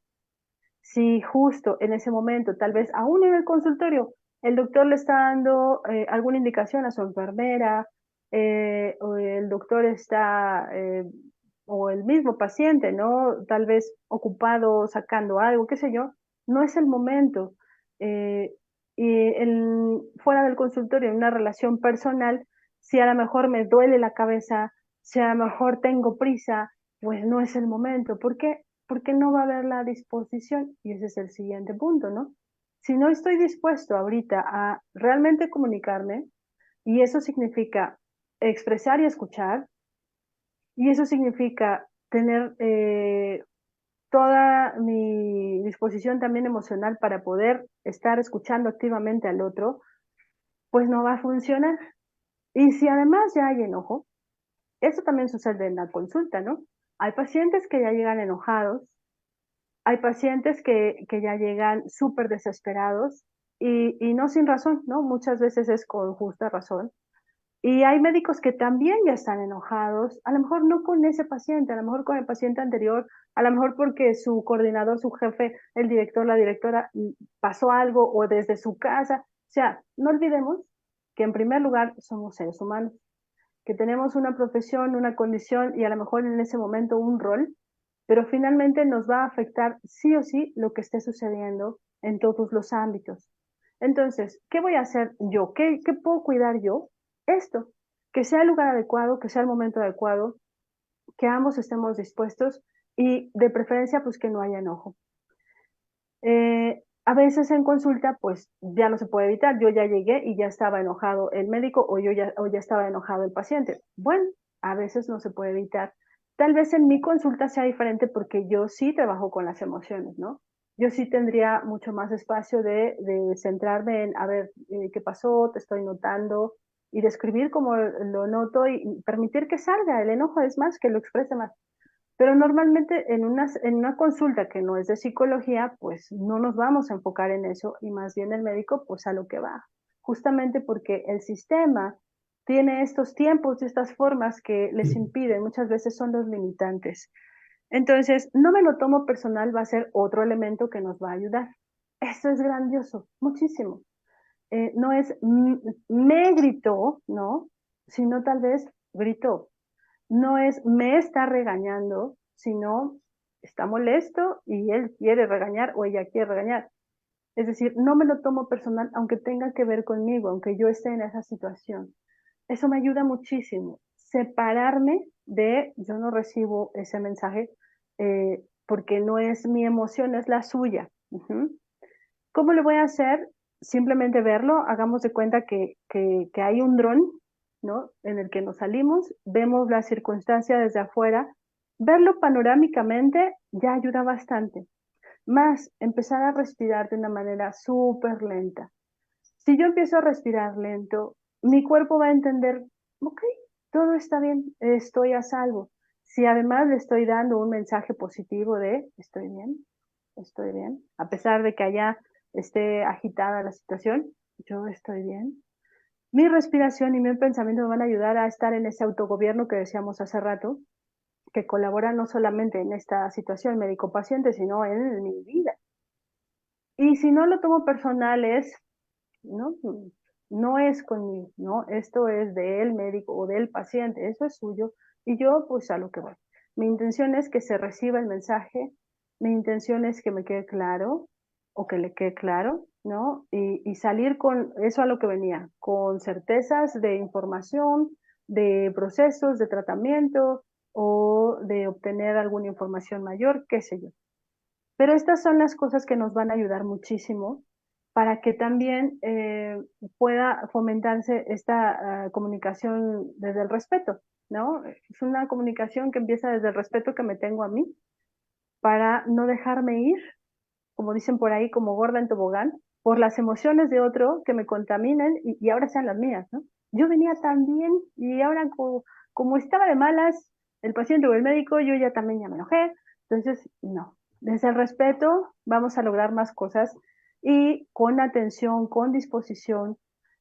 Speaker 4: Si justo en ese momento, tal vez aún en el consultorio, el doctor le está dando alguna indicación a su enfermera, o el doctor está, o el mismo paciente, ¿no? Tal vez ocupado sacando algo, qué sé yo, no es el momento. Eh, fuera del consultorio, en una relación personal, si a lo mejor me duele la cabeza, si a lo mejor tengo prisa, pues no es el momento. ¿Por qué? Porque no va a haber la disposición. Y ese es el siguiente punto, ¿no? Si no estoy dispuesto ahorita a realmente comunicarme, y eso significa expresar y escuchar, y eso significa tener toda mi disposición también emocional para poder estar escuchando activamente al otro, pues no va a funcionar. Y si además ya hay enojo, eso también sucede en la consulta, ¿no? Hay pacientes que ya llegan enojados, hay pacientes que ya llegan súper desesperados y no sin razón, ¿no? Muchas veces es con justa razón. Y hay médicos que también ya están enojados, a lo mejor no con ese paciente, a lo mejor con el paciente anterior, a lo mejor porque su coordinador, su jefe, el director, la directora, pasó algo o desde su casa. O sea, no olvidemos que en primer lugar somos seres humanos, que tenemos una profesión, una condición y a lo mejor en ese momento un rol, pero finalmente nos va a afectar sí o sí lo que esté sucediendo en todos los ámbitos. Entonces, ¿qué voy a hacer yo? ¿Qué puedo cuidar yo? Esto, que sea el lugar adecuado, que sea el momento adecuado, que ambos estemos dispuestos y de preferencia pues que no haya enojo. A veces en consulta pues ya no se puede evitar, yo ya llegué y ya estaba enojado el médico o ya estaba enojado el paciente. Bueno, a veces no se puede evitar. Tal vez en mi consulta sea diferente porque yo sí trabajo con las emociones, ¿no? Yo sí tendría mucho más espacio de centrarme en, a ver, ¿qué pasó? Te estoy notando y describir cómo lo noto y permitir que salga. El enojo es más, que lo exprese más. Pero normalmente en una consulta que no es de psicología, pues no nos vamos a enfocar en eso y más bien el médico pues a lo que va, justamente porque el sistema tiene estos tiempos y estas formas que les impiden, muchas veces son los limitantes. Entonces, no me lo tomo personal, va a ser otro elemento que nos va a ayudar. Esto es grandioso, muchísimo. No es me gritó, ¿no? Sino tal vez gritó, no es me está regañando, sino está molesto y él quiere regañar o ella quiere regañar. Es decir, no me lo tomo personal, aunque tenga que ver conmigo, aunque yo esté en esa situación. Eso me ayuda muchísimo. Separarme de, yo no recibo ese mensaje porque no es mi emoción, es la suya. ¿Cómo le voy a hacer? Simplemente verlo, hagamos de cuenta que hay un dron, ¿no? En el que nos salimos, vemos la circunstancia desde afuera, verlo panorámicamente ya ayuda bastante. Más, empezar a respirar de una manera súper lenta. Si yo empiezo a respirar lento, mi cuerpo va a entender, ok, todo está bien, estoy a salvo. Si además le estoy dando un mensaje positivo de estoy bien, a pesar de que allá esté agitada la situación, yo estoy bien. Mi respiración y mi pensamiento me van a ayudar a estar en ese autogobierno que decíamos hace rato, que colabora no solamente en esta situación médico-paciente, sino en mi vida. Y si no lo tomo personal es, ¿no? No es conmigo, ¿no? Esto es del médico o del paciente, eso es suyo, y yo pues a lo que voy. Mi intención es que se reciba el mensaje, mi intención es que me quede claro, o que le quede claro, ¿no? Y salir con eso a lo que venía, con certezas de información, de procesos, de tratamiento, o de obtener alguna información mayor, qué sé yo. Pero estas son las cosas que nos van a ayudar muchísimo para que también pueda fomentarse esta comunicación desde el respeto, ¿no? Es una comunicación que empieza desde el respeto que me tengo a mí para no dejarme ir, como dicen por ahí, como gorda en tobogán, por las emociones de otro que me contaminen y ahora sean las mías, ¿no? Yo venía tan bien y ahora como estaba de malas el paciente o el médico, yo ya también ya me enojé. Entonces, no. Desde el respeto vamos a lograr más cosas y con atención, con disposición,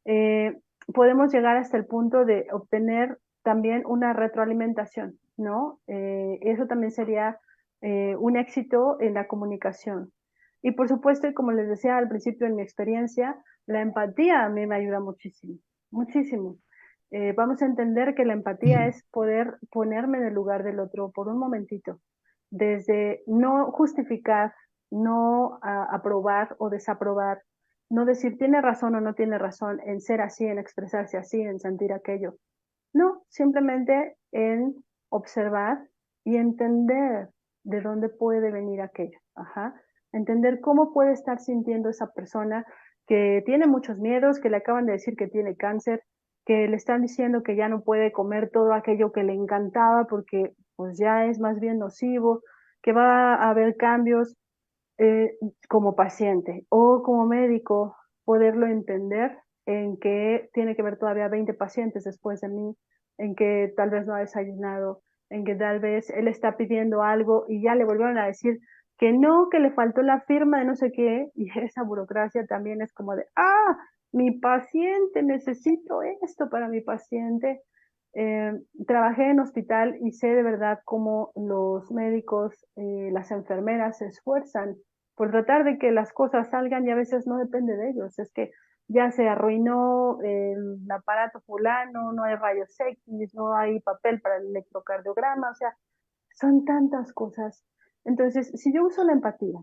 Speaker 4: eh, podemos llegar hasta el punto de obtener también una retroalimentación, ¿no? Eso también sería un éxito en la comunicación. Y por supuesto, y como les decía al principio en mi experiencia, la empatía a mí me ayuda muchísimo, muchísimo. Vamos a entender que la empatía es poder ponerme en el lugar del otro por un momentito, desde no justificar, no aprobar o desaprobar, no decir tiene razón o no tiene razón en ser así, en expresarse así, en sentir aquello. No, simplemente en observar y entender de dónde puede venir aquello. Ajá. Entender cómo puede estar sintiendo esa persona que tiene muchos miedos, que le acaban de decir que tiene cáncer, que le están diciendo que ya no puede comer todo aquello que le encantaba porque pues ya es más bien nocivo, que va a haber cambios como paciente o como médico, poderlo entender en que tiene que ver todavía 20 pacientes después de mí, en que tal vez no ha desayunado, en que tal vez él está pidiendo algo y ya le volvieron a decir que le faltó la firma de no sé qué, y esa burocracia también es como de, mi paciente, necesito esto para mi paciente. Trabajé en hospital y sé de verdad cómo los médicos, las enfermeras se esfuerzan por tratar de que las cosas salgan y a veces no depende de ellos. Es que ya se arruinó el aparato fulano, no hay rayos X, no hay papel para el electrocardiograma, o sea, son tantas cosas. Entonces, si yo uso la empatía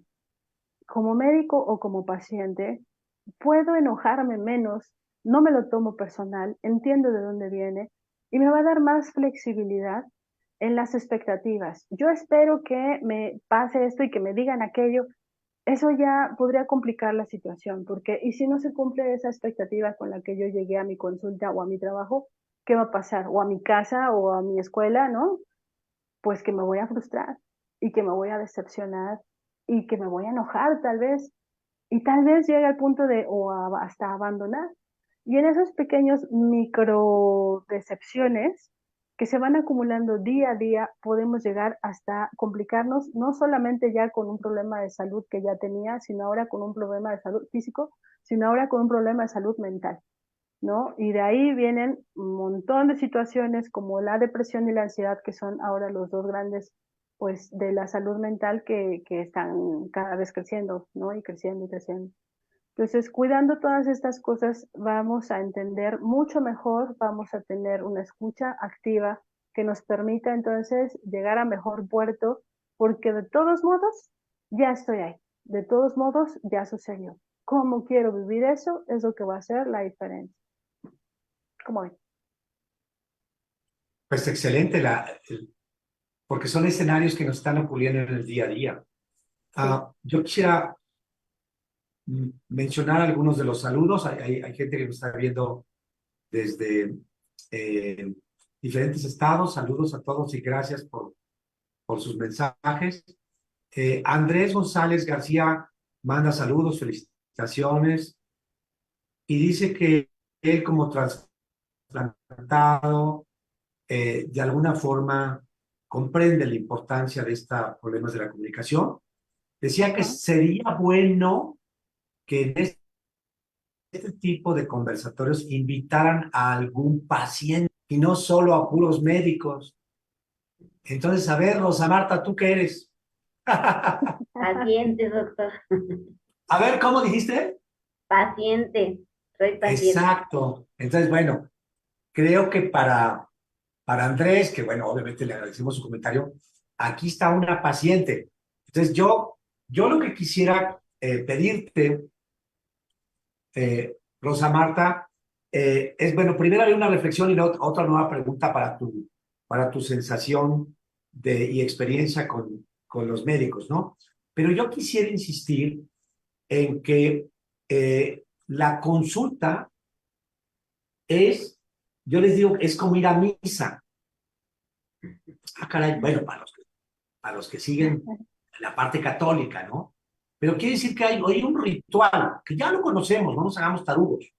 Speaker 4: como médico o como paciente, puedo enojarme menos, no me lo tomo personal, entiendo de dónde viene y me va a dar más flexibilidad en las expectativas. Yo espero que me pase esto y que me digan aquello. Eso ya podría complicar la situación, porque ¿y si no se cumple esa expectativa con la que yo llegué a mi consulta o a mi trabajo? ¿Qué va a pasar? O a mi casa o a mi escuela, ¿no? Pues que me voy a frustrar y que me voy a decepcionar y que me voy a enojar tal vez y tal vez llegue al punto de hasta abandonar. Y en esos pequeños micro decepciones que se van acumulando día a día, podemos llegar hasta complicarnos, no solamente ya con un problema de salud que ya tenía, sino ahora con un problema de salud físico, sino ahora con un problema de salud mental, ¿no? Y de ahí vienen un montón de situaciones como la depresión y la ansiedad, que son ahora los dos grandes, pues, de la salud mental que están cada vez creciendo, ¿no? Y creciendo y creciendo. Entonces, cuidando todas estas cosas, vamos a entender mucho mejor, vamos a tener una escucha activa que nos permita entonces llegar a mejor puerto, porque de todos modos, ya estoy ahí, de todos modos, ya sucedió. ¿Cómo quiero vivir eso? Es lo que va a hacer la diferencia. ¿Cómo ven?
Speaker 2: Pues excelente, porque son escenarios que nos están ocurriendo en el día a día. Yo quisiera mencionar algunos de los saludos. Hay gente que nos está viendo desde diferentes estados. Saludos a todos y gracias por sus mensajes. Andrés González García manda saludos, felicitaciones y dice que él como trasplantado de alguna forma comprende la importancia de estos problemas de la comunicación. Decía que sería bueno que en este tipo de conversatorios invitaran a algún paciente y no solo a puros médicos. Entonces, a ver, Rosa Marta, ¿tú qué eres?
Speaker 3: Paciente, doctor.
Speaker 2: A ver, ¿cómo dijiste?
Speaker 3: Paciente, soy paciente.
Speaker 2: Exacto. Entonces, bueno, creo que para Andrés, que bueno, obviamente le agradecemos su comentario, aquí está una paciente. Entonces, yo lo que quisiera pedirte, Rosa Marta, es, bueno, primero hay una reflexión y otra nueva pregunta para tu sensación y experiencia con los médicos, ¿no? Pero yo quisiera insistir en que la consulta es, yo les digo, es como ir a misa. Caray, bueno, para los que siguen la parte católica, ¿no? Pero quiere decir que hay un ritual, que ya lo conocemos, no nos hagamos tarudos.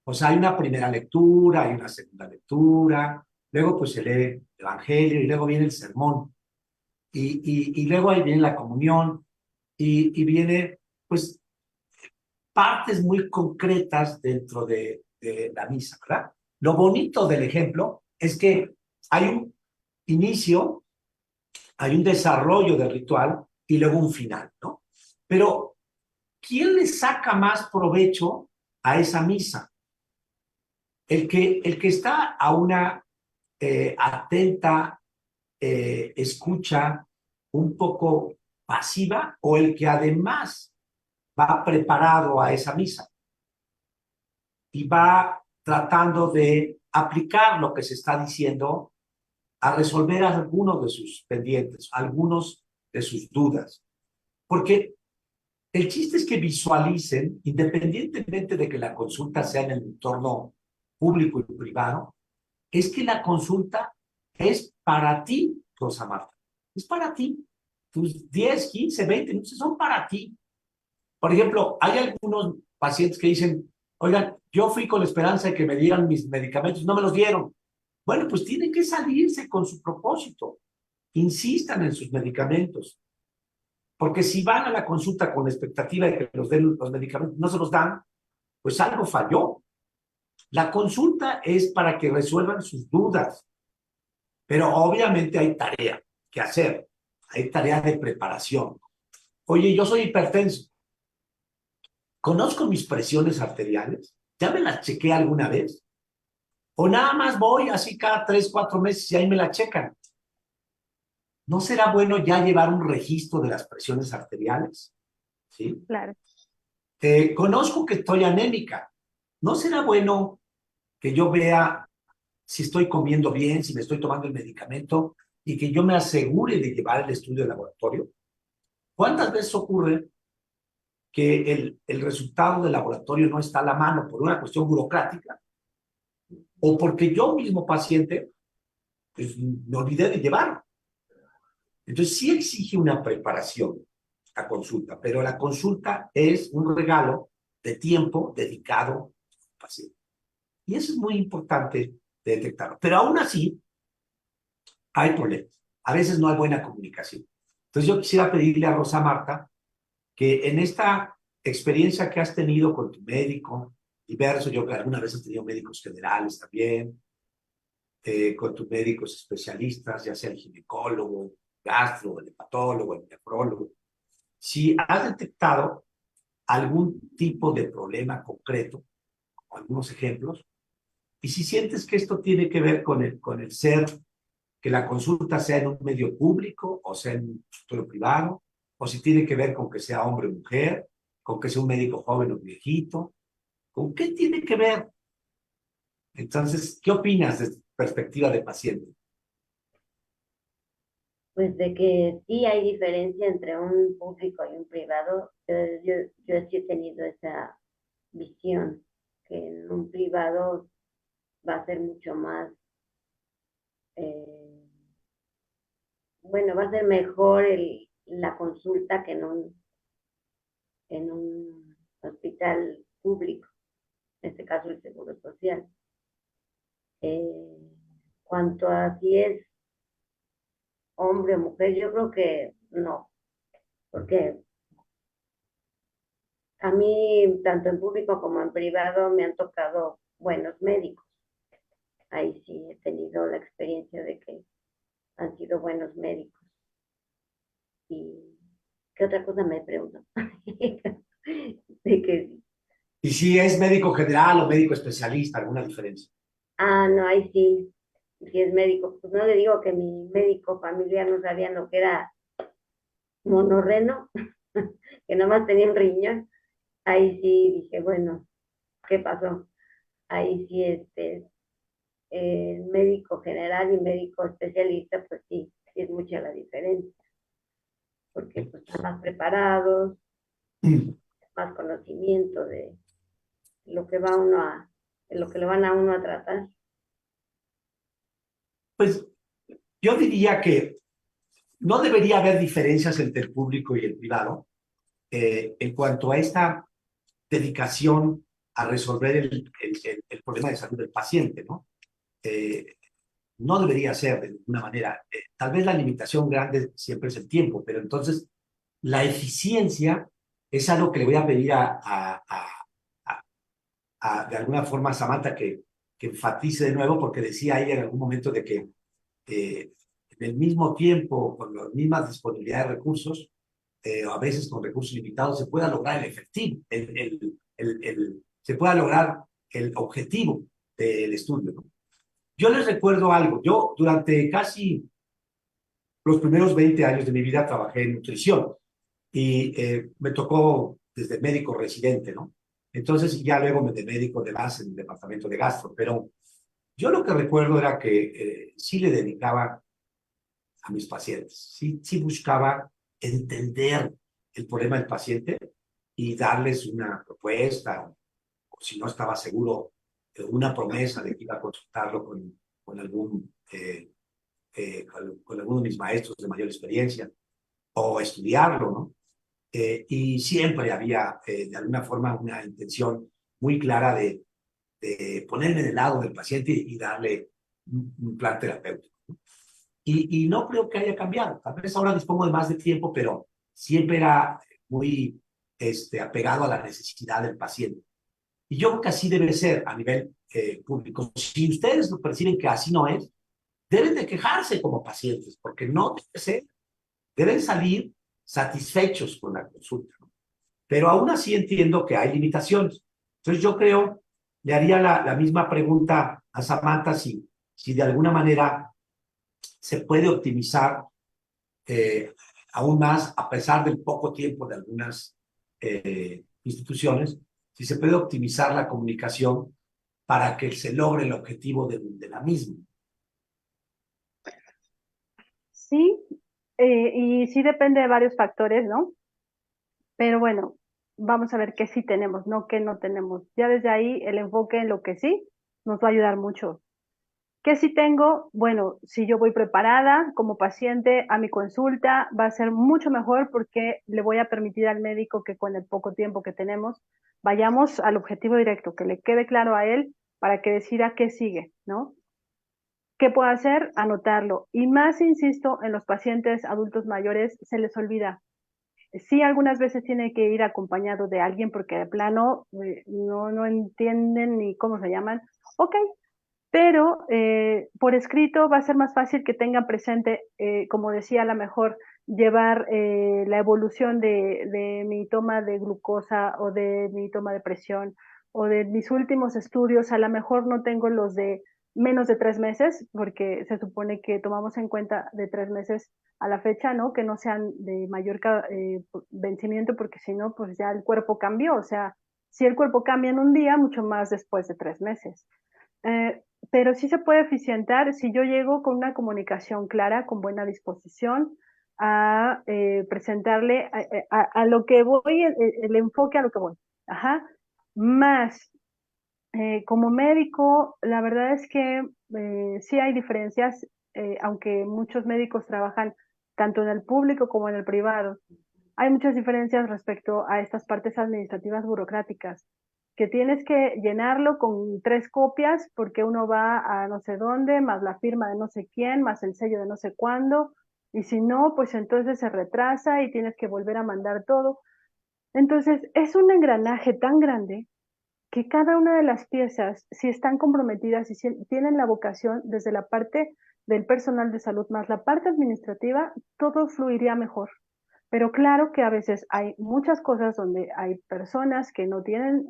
Speaker 2: O sea, hay una primera lectura, hay una segunda lectura, luego pues se lee el Evangelio y luego viene el sermón. Y luego ahí viene la comunión y viene pues partes muy concretas dentro de la misa, ¿verdad? Lo bonito del ejemplo es que hay un inicio, hay un desarrollo del ritual y luego un final, ¿no? Pero, ¿quién le saca más provecho a esa misa? El que está a una atenta escucha un poco pasiva o el que además va preparado a esa misa y va tratando de aplicar lo que se está diciendo a resolver algunos de sus pendientes, algunos de sus dudas. Porque el chiste es que visualicen, independientemente de que la consulta sea en el entorno público y privado, es que la consulta es para ti, Rosa Marta. Es para ti. Tus 10, 15, 20 minutos son para ti. Por ejemplo, hay algunos pacientes que dicen, oigan, yo fui con la esperanza de que me dieran mis medicamentos, no me los dieron. Bueno, pues tienen que salirse con su propósito. Insistan en sus medicamentos. Porque si van a la consulta con la expectativa de que los den los medicamentos, no se los dan, pues algo falló. La consulta es para que resuelvan sus dudas, pero obviamente hay tarea que hacer, hay tarea de preparación. Oye, yo soy hipertenso, ¿conozco mis presiones arteriales? ¿Ya me las chequé alguna vez? ¿O nada más voy así cada 3, 4 meses y ahí me la checan? ¿No será bueno ya llevar un registro de las presiones arteriales? ¿Sí?
Speaker 4: Claro.
Speaker 2: Conozco que estoy anémica. ¿No será bueno que yo vea si estoy comiendo bien, si me estoy tomando el medicamento y que yo me asegure de llevar el estudio de laboratorio? ¿Cuántas veces ocurre que el resultado del laboratorio no está a la mano por una cuestión burocrática o porque yo mismo paciente pues, me olvidé de llevarlo? Entonces sí exige una preparación la consulta, pero la consulta es un regalo de tiempo dedicado al paciente. Y eso es muy importante de detectarlo. Pero aún así, hay problemas. A veces no hay buena comunicación. Entonces yo quisiera pedirle a Rosa Marta que en esta experiencia que has tenido con tu médico, diverso, yo que alguna vez has tenido médicos generales también, con tus médicos especialistas, ya sea el ginecólogo, gastro, el hepatólogo, el nefrólogo, si has detectado algún tipo de problema concreto, algunos ejemplos, y si sientes que esto tiene que ver con el ser, que la consulta sea en un medio público o sea en un consultorio privado, o si tiene que ver con que sea hombre o mujer, con que sea un médico joven o viejito, ¿con qué tiene que ver? Entonces, ¿qué opinas desde tu perspectiva de paciente?
Speaker 3: Pues de que sí hay diferencia entre un público y un privado. Yo sí he tenido esa visión, que en un privado va a ser mucho más, eh, bueno, va a ser mejor la consulta que en un hospital público, en este caso el Seguro Social. Cuanto a si es hombre o mujer, yo creo que no, porque a mí, tanto en público como en privado, me han tocado buenos médicos. Ahí sí he tenido la experiencia de que han sido buenos médicos. ¿Y qué otra cosa me pregunto? De que,
Speaker 2: Y si es médico general o médico especialista, ¿alguna diferencia?
Speaker 3: no, ahí sí, si es médico. Pues no le digo que mi médico familiar no sabía lo que era monorreno, que nomás tenía un riñón. Ahí sí dije, bueno, ¿qué pasó? Ahí sí, médico general y médico especialista, pues sí, sí es mucha la diferencia, porque pues están más preparados, más conocimiento de lo que va uno de lo que lo van a uno a tratar.
Speaker 2: Pues yo diría que no debería haber diferencias entre el público y el privado en cuanto a esta dedicación a resolver el problema de salud del paciente, ¿no? No debería ser de ninguna manera. Tal vez la limitación grande siempre es el tiempo, pero entonces la eficiencia es algo que le voy a pedir de alguna forma a Samantha que enfatice de nuevo, porque decía ella en algún momento de que en el mismo tiempo, con las mismas disponibilidades de recursos, o a veces con recursos limitados, se pueda lograr el efectivo, se pueda lograr el objetivo del estudio, ¿no? Yo les recuerdo algo. Yo durante casi los primeros 20 años de mi vida trabajé en nutrición y me tocó desde médico residente, ¿no? Entonces ya luego me de médico de base en el departamento de gastro, pero yo lo que recuerdo era que sí le dedicaba a mis pacientes, sí buscaba entender el problema del paciente y darles una propuesta, o si no estaba seguro, una promesa de que iba a consultarlo con algún con alguno de mis maestros de mayor experiencia o estudiarlo, ¿no? Y siempre había de alguna forma una intención muy clara de ponerme del lado del paciente y darle un plan terapéutico. Y no creo que haya cambiado. Tal vez ahora dispongo de más de tiempo, pero siempre era muy apegado a la necesidad del paciente. Y yo creo que así debe ser a nivel público. Si ustedes lo perciben que así no es, deben de quejarse como pacientes, porque no debe ser, deben salir satisfechos con la consulta, ¿no? Pero aún así entiendo que hay limitaciones. Entonces yo creo, le haría la misma pregunta a Samantha si de alguna manera se puede optimizar aún más, a pesar del poco tiempo de algunas instituciones, si se puede optimizar la comunicación para que se logre el objetivo de la misma.
Speaker 4: Sí, y sí depende de varios factores, ¿no? Pero bueno, vamos a ver qué sí tenemos, no qué no tenemos. Ya desde ahí el enfoque en lo que sí nos va a ayudar mucho. ¿Qué sí tengo? Bueno, si yo voy preparada como paciente a mi consulta, va a ser mucho mejor porque le voy a permitir al médico que con el poco tiempo que tenemos, vayamos al objetivo directo, que le quede claro a él para que decida qué sigue, ¿no? ¿Qué puedo hacer? Anotarlo. Y más, insisto, en los pacientes adultos mayores se les olvida. Sí, algunas veces tiene que ir acompañado de alguien porque de plano no entienden ni cómo se llaman. Ok, pero por escrito va a ser más fácil que tengan presente, como decía, a lo mejor llevar la evolución de mi toma de glucosa o de mi toma de presión o de mis últimos estudios. A lo mejor no tengo los de menos de 3 meses, porque se supone que tomamos en cuenta de 3 meses a la fecha, ¿no? Que no sean de mayor vencimiento, porque si no, pues ya el cuerpo cambió. O sea, si el cuerpo cambia en un día, mucho más después de 3 meses. Pero sí se puede eficientar si yo llego con una comunicación clara, con buena disposición, a presentarle a lo que voy, el enfoque a lo que voy. Ajá. Más, como médico, la verdad es que sí hay diferencias, aunque muchos médicos trabajan tanto en el público como en el privado. Hay muchas diferencias respecto a estas partes administrativas burocráticas, que tienes que llenarlo con 3 copias porque uno va a no sé dónde, más la firma de no sé quién, más el sello de no sé cuándo, y si no, pues entonces se retrasa y tienes que volver a mandar todo. Entonces, es un engranaje tan grande que cada una de las piezas, si están comprometidas y si tienen la vocación desde la parte del personal de salud más la parte administrativa, todo fluiría mejor. Pero claro que a veces hay muchas cosas donde hay personas que no tienen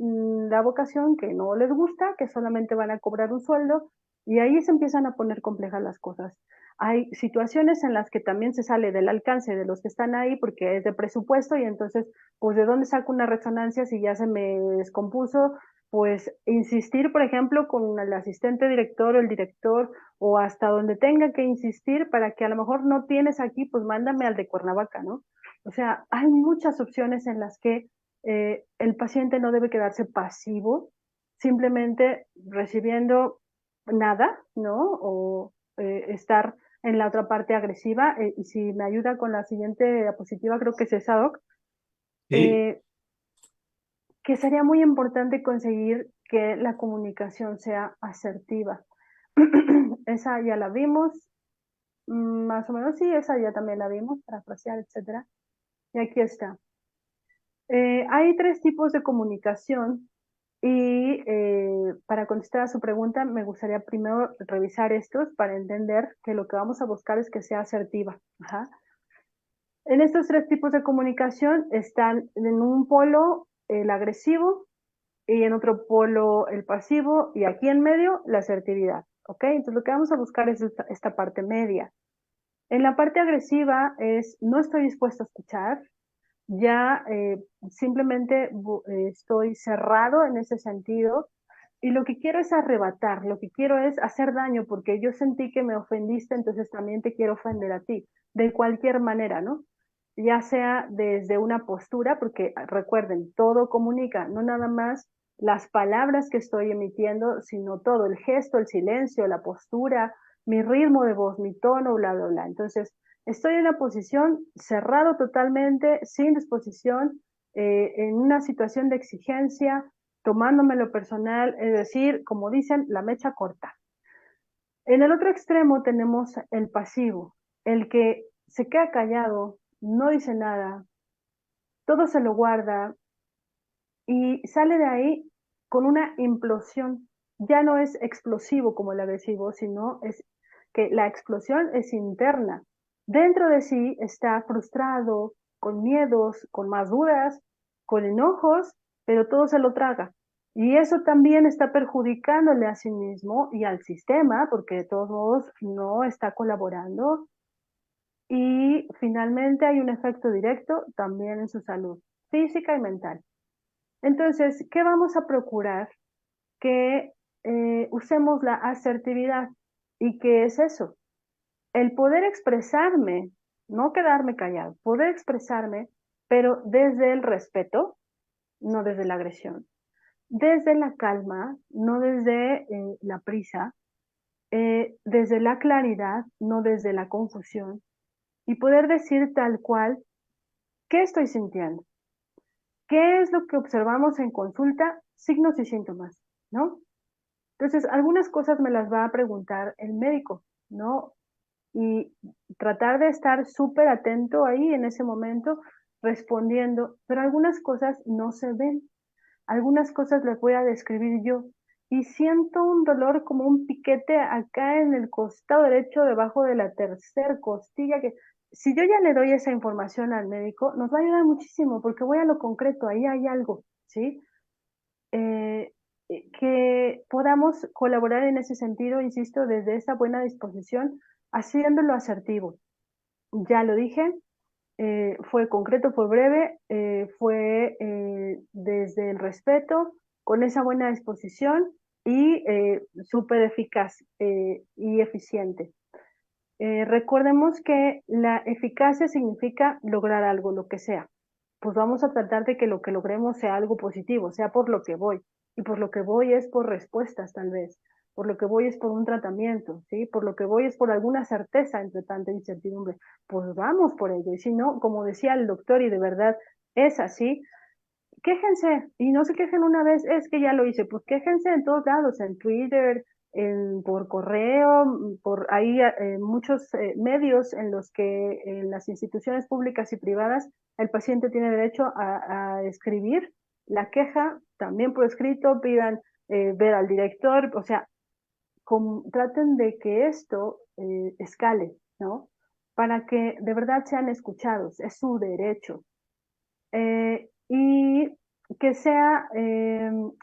Speaker 4: la vocación, que no les gusta, que solamente van a cobrar un sueldo, y ahí se empiezan a poner complejas las cosas. Hay situaciones en las que también se sale del alcance de los que están ahí porque es de presupuesto y entonces, pues, ¿de dónde saco una resonancia si ya se me descompuso? Pues insistir, por ejemplo, con el asistente director o el director o hasta donde tenga que insistir para que a lo mejor no tienes aquí, pues mándame al de Cuernavaca, ¿no? O sea, hay muchas opciones en las que el paciente no debe quedarse pasivo, simplemente recibiendo nada, ¿no? O estar en la otra parte agresiva. Y si me ayuda con la siguiente diapositiva, creo que es esa, Doc,
Speaker 2: ¿Sí?
Speaker 4: que sería muy importante conseguir que la comunicación sea asertiva. Esa ya la vimos, más o menos, sí, esa ya también la vimos, parafrasear, etcétera. Y aquí está. Hay 3 tipos de comunicación y para contestar a su pregunta me gustaría primero revisar estos para entender que lo que vamos a buscar es que sea asertiva. Ajá. En estos 3 tipos de comunicación están en un polo el agresivo y en otro polo el pasivo y aquí en medio la asertividad. ¿Ok? Entonces lo que vamos a buscar es esta parte media. En la parte agresiva es no estoy dispuesto a escuchar, ya simplemente estoy cerrado en ese sentido y lo que quiero es arrebatar, lo que quiero es hacer daño porque yo sentí que me ofendiste, entonces también te quiero ofender a ti, de cualquier manera, ¿no? Ya sea desde una postura, porque recuerden, todo comunica, no nada más las palabras que estoy emitiendo, sino todo, el gesto, el silencio, la postura, mi ritmo de voz, mi tono, bla, bla, bla. Entonces, estoy en una posición cerrado totalmente, sin disposición, en una situación de exigencia, tomándomelo personal, es decir, como dicen, la mecha corta. En el otro extremo tenemos el pasivo, el que se queda callado, no dice nada, todo se lo guarda y sale de ahí con una implosión. Ya no es explosivo como el agresivo, sino es que la explosión es interna. Dentro de sí está frustrado, con miedos, con más dudas, con enojos, pero todo se lo traga. Y eso también está perjudicándole a sí mismo y al sistema, porque de todos modos no está colaborando. Y finalmente hay un efecto directo también en su salud física y mental. Entonces, ¿qué vamos a procurar? Que usemos la asertividad. ¿Y qué es eso? El poder expresarme, no quedarme callado, poder expresarme, pero desde el respeto, no desde la agresión, desde la calma, no desde la prisa, desde la claridad, no desde la confusión, y poder decir tal cual qué estoy sintiendo, qué es lo que observamos en consulta, signos y síntomas, ¿no? Entonces, algunas cosas me las va a preguntar el médico, ¿no? Y tratar de estar súper atento ahí en ese momento, respondiendo, pero algunas cosas no se ven, algunas cosas las voy a describir yo. Y siento un dolor como un piquete acá en el costado derecho, debajo de la tercer costilla, que si yo ya le doy esa información al médico, nos va a ayudar muchísimo, porque voy a lo concreto, ahí hay algo, ¿sí? Eh, que podamos colaborar en ese sentido, insisto, desde esa buena disposición, haciéndolo asertivo. Ya lo dije, fue concreto, fue breve, fue desde el respeto, con esa buena disposición y súper eficaz y eficiente. Recordemos que la eficacia significa lograr algo, lo que sea. Pues vamos a tratar de que lo que logremos sea algo positivo, sea por lo que voy. Y por lo que voy es por respuestas, tal vez. Por lo que voy es por un tratamiento, ¿sí? Por lo que voy es por alguna certeza entre tanta incertidumbre. Pues vamos por ello. Y si no, como decía el doctor, y de verdad es así, quéjense, y no se quejen una vez, es que ya lo hice, pues quéjense en todos lados, en Twitter, por correo, por ahí muchos medios en los que en las instituciones públicas y privadas el paciente tiene derecho a escribir la queja, también por escrito, pidan ver al director, o sea, traten de que esto escale, ¿no? Para que de verdad sean escuchados, es su derecho. Y que sea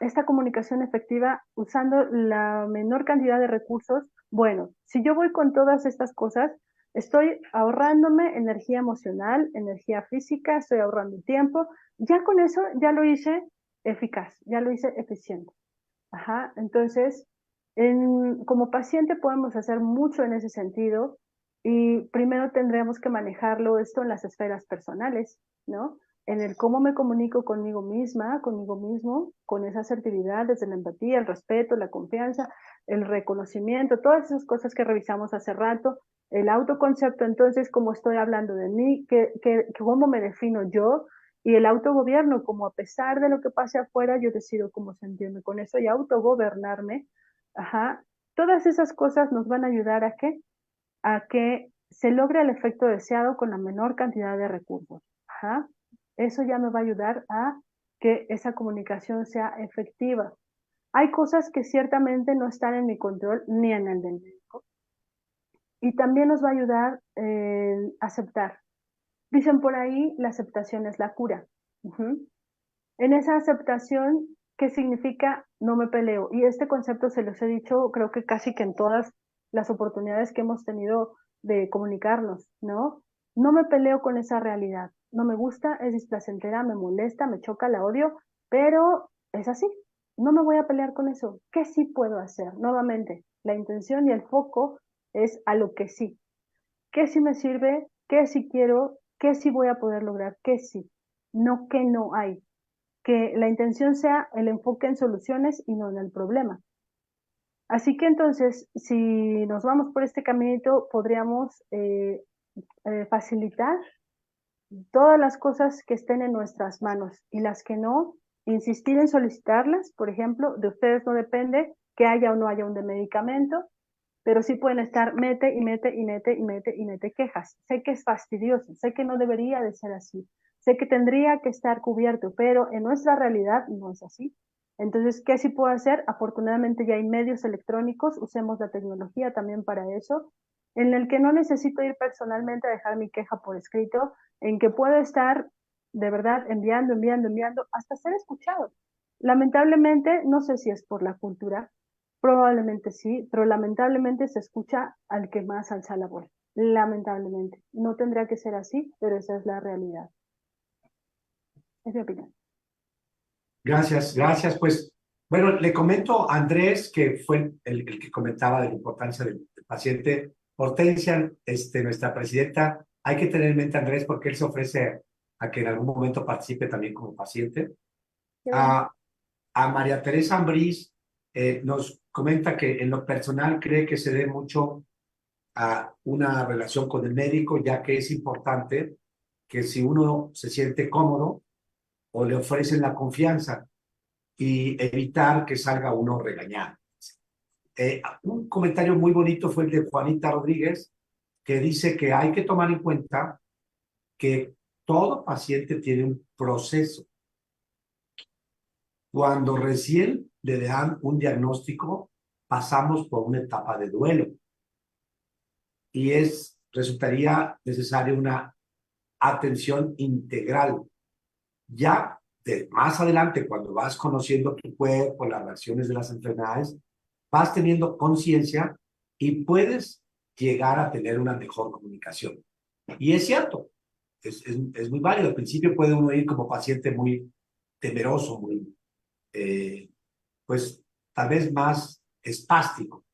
Speaker 4: esta comunicación efectiva usando la menor cantidad de recursos. Bueno, si yo voy con todas estas cosas, estoy ahorrándome energía emocional, energía física, estoy ahorrando tiempo. Ya con eso ya lo hice eficaz, ya lo hice eficiente. Ajá, entonces, como paciente podemos hacer mucho en ese sentido y primero tendremos que manejarlo esto en las esferas personales, ¿no? En el cómo me comunico conmigo misma, conmigo mismo, con esa asertividad, desde la empatía, el respeto, la confianza, el reconocimiento, todas esas cosas que revisamos hace rato, el autoconcepto, entonces, cómo estoy hablando de mí, cómo me defino yo, y el autogobierno, como a pesar de lo que pase afuera, yo decido cómo sentirme con eso y autogobernarme. Ajá. Todas esas cosas nos van a ayudar a que se logre el efecto deseado con la menor cantidad de recursos. Ajá. Eso ya me va a ayudar a que esa comunicación sea efectiva. Hay cosas que ciertamente no están en mi control ni en el del médico. Y también nos va a ayudar aceptar. Dicen por ahí, la aceptación es la cura. En esa aceptación, ¿qué significa? No me peleo. Y este concepto se los he dicho, creo que casi que en todas las oportunidades que hemos tenido de comunicarnos, ¿no? No me peleo con esa realidad. No me gusta, es displacentera, me molesta, me choca, la odio, pero es así. No me voy a pelear con eso. ¿Qué sí puedo hacer? Nuevamente, la intención y el foco es a lo que sí. ¿Qué sí me sirve? ¿Qué sí quiero? ¿Qué sí voy a poder lograr? ¿Qué sí? No que no hay. Que la intención sea el enfoque en soluciones y no en el problema. Así que entonces, si nos vamos por este caminito, podríamos facilitar todas las cosas que estén en nuestras manos y las que no, insistir en solicitarlas. Por ejemplo, de ustedes no depende que haya o no haya un de medicamento, pero sí pueden estar mete y mete y mete y mete y mete quejas. Sé que es fastidioso, sé que no debería de ser así, sé que tendría que estar cubierto, pero en nuestra realidad no es así. Entonces, ¿qué sí puedo hacer? Afortunadamente ya hay medios electrónicos, usemos la tecnología también para eso, en el que no necesito ir personalmente a dejar mi queja por escrito, en que puedo estar de verdad enviando, hasta ser escuchado. Lamentablemente, no sé si es por la cultura, probablemente sí, pero lamentablemente se escucha al que más alza la voz. Lamentablemente. No tendría que ser así, pero esa es la realidad. Es mi opinión.
Speaker 2: Gracias, gracias. Pues, bueno, le comento a Andrés, que fue el que comentaba de la importancia del paciente. Hortensia, nuestra presidenta, hay que tener en mente a Andrés porque él se ofrece a que en algún momento participe también como paciente.
Speaker 4: Qué bueno.
Speaker 2: A María Teresa Ambrís nos comenta que en lo personal cree que se dé mucho a una relación con el médico, ya que es importante que si uno se siente cómodo o le ofrecen la confianza y evitar que salga uno regañado. Un comentario muy bonito fue el de Juanita Rodríguez, que dice que hay que tomar en cuenta que todo paciente tiene un proceso. Cuando recién le dan un diagnóstico, pasamos por una etapa de duelo y resultaría necesaria una atención integral. Ya más adelante, cuando vas conociendo tu cuerpo, las reacciones de las enfermedades, vas teniendo conciencia y puedes llegar a tener una mejor comunicación. Y es cierto, es muy válido. Al principio puede uno ir como paciente muy temeroso, muy, pues tal vez más espástico,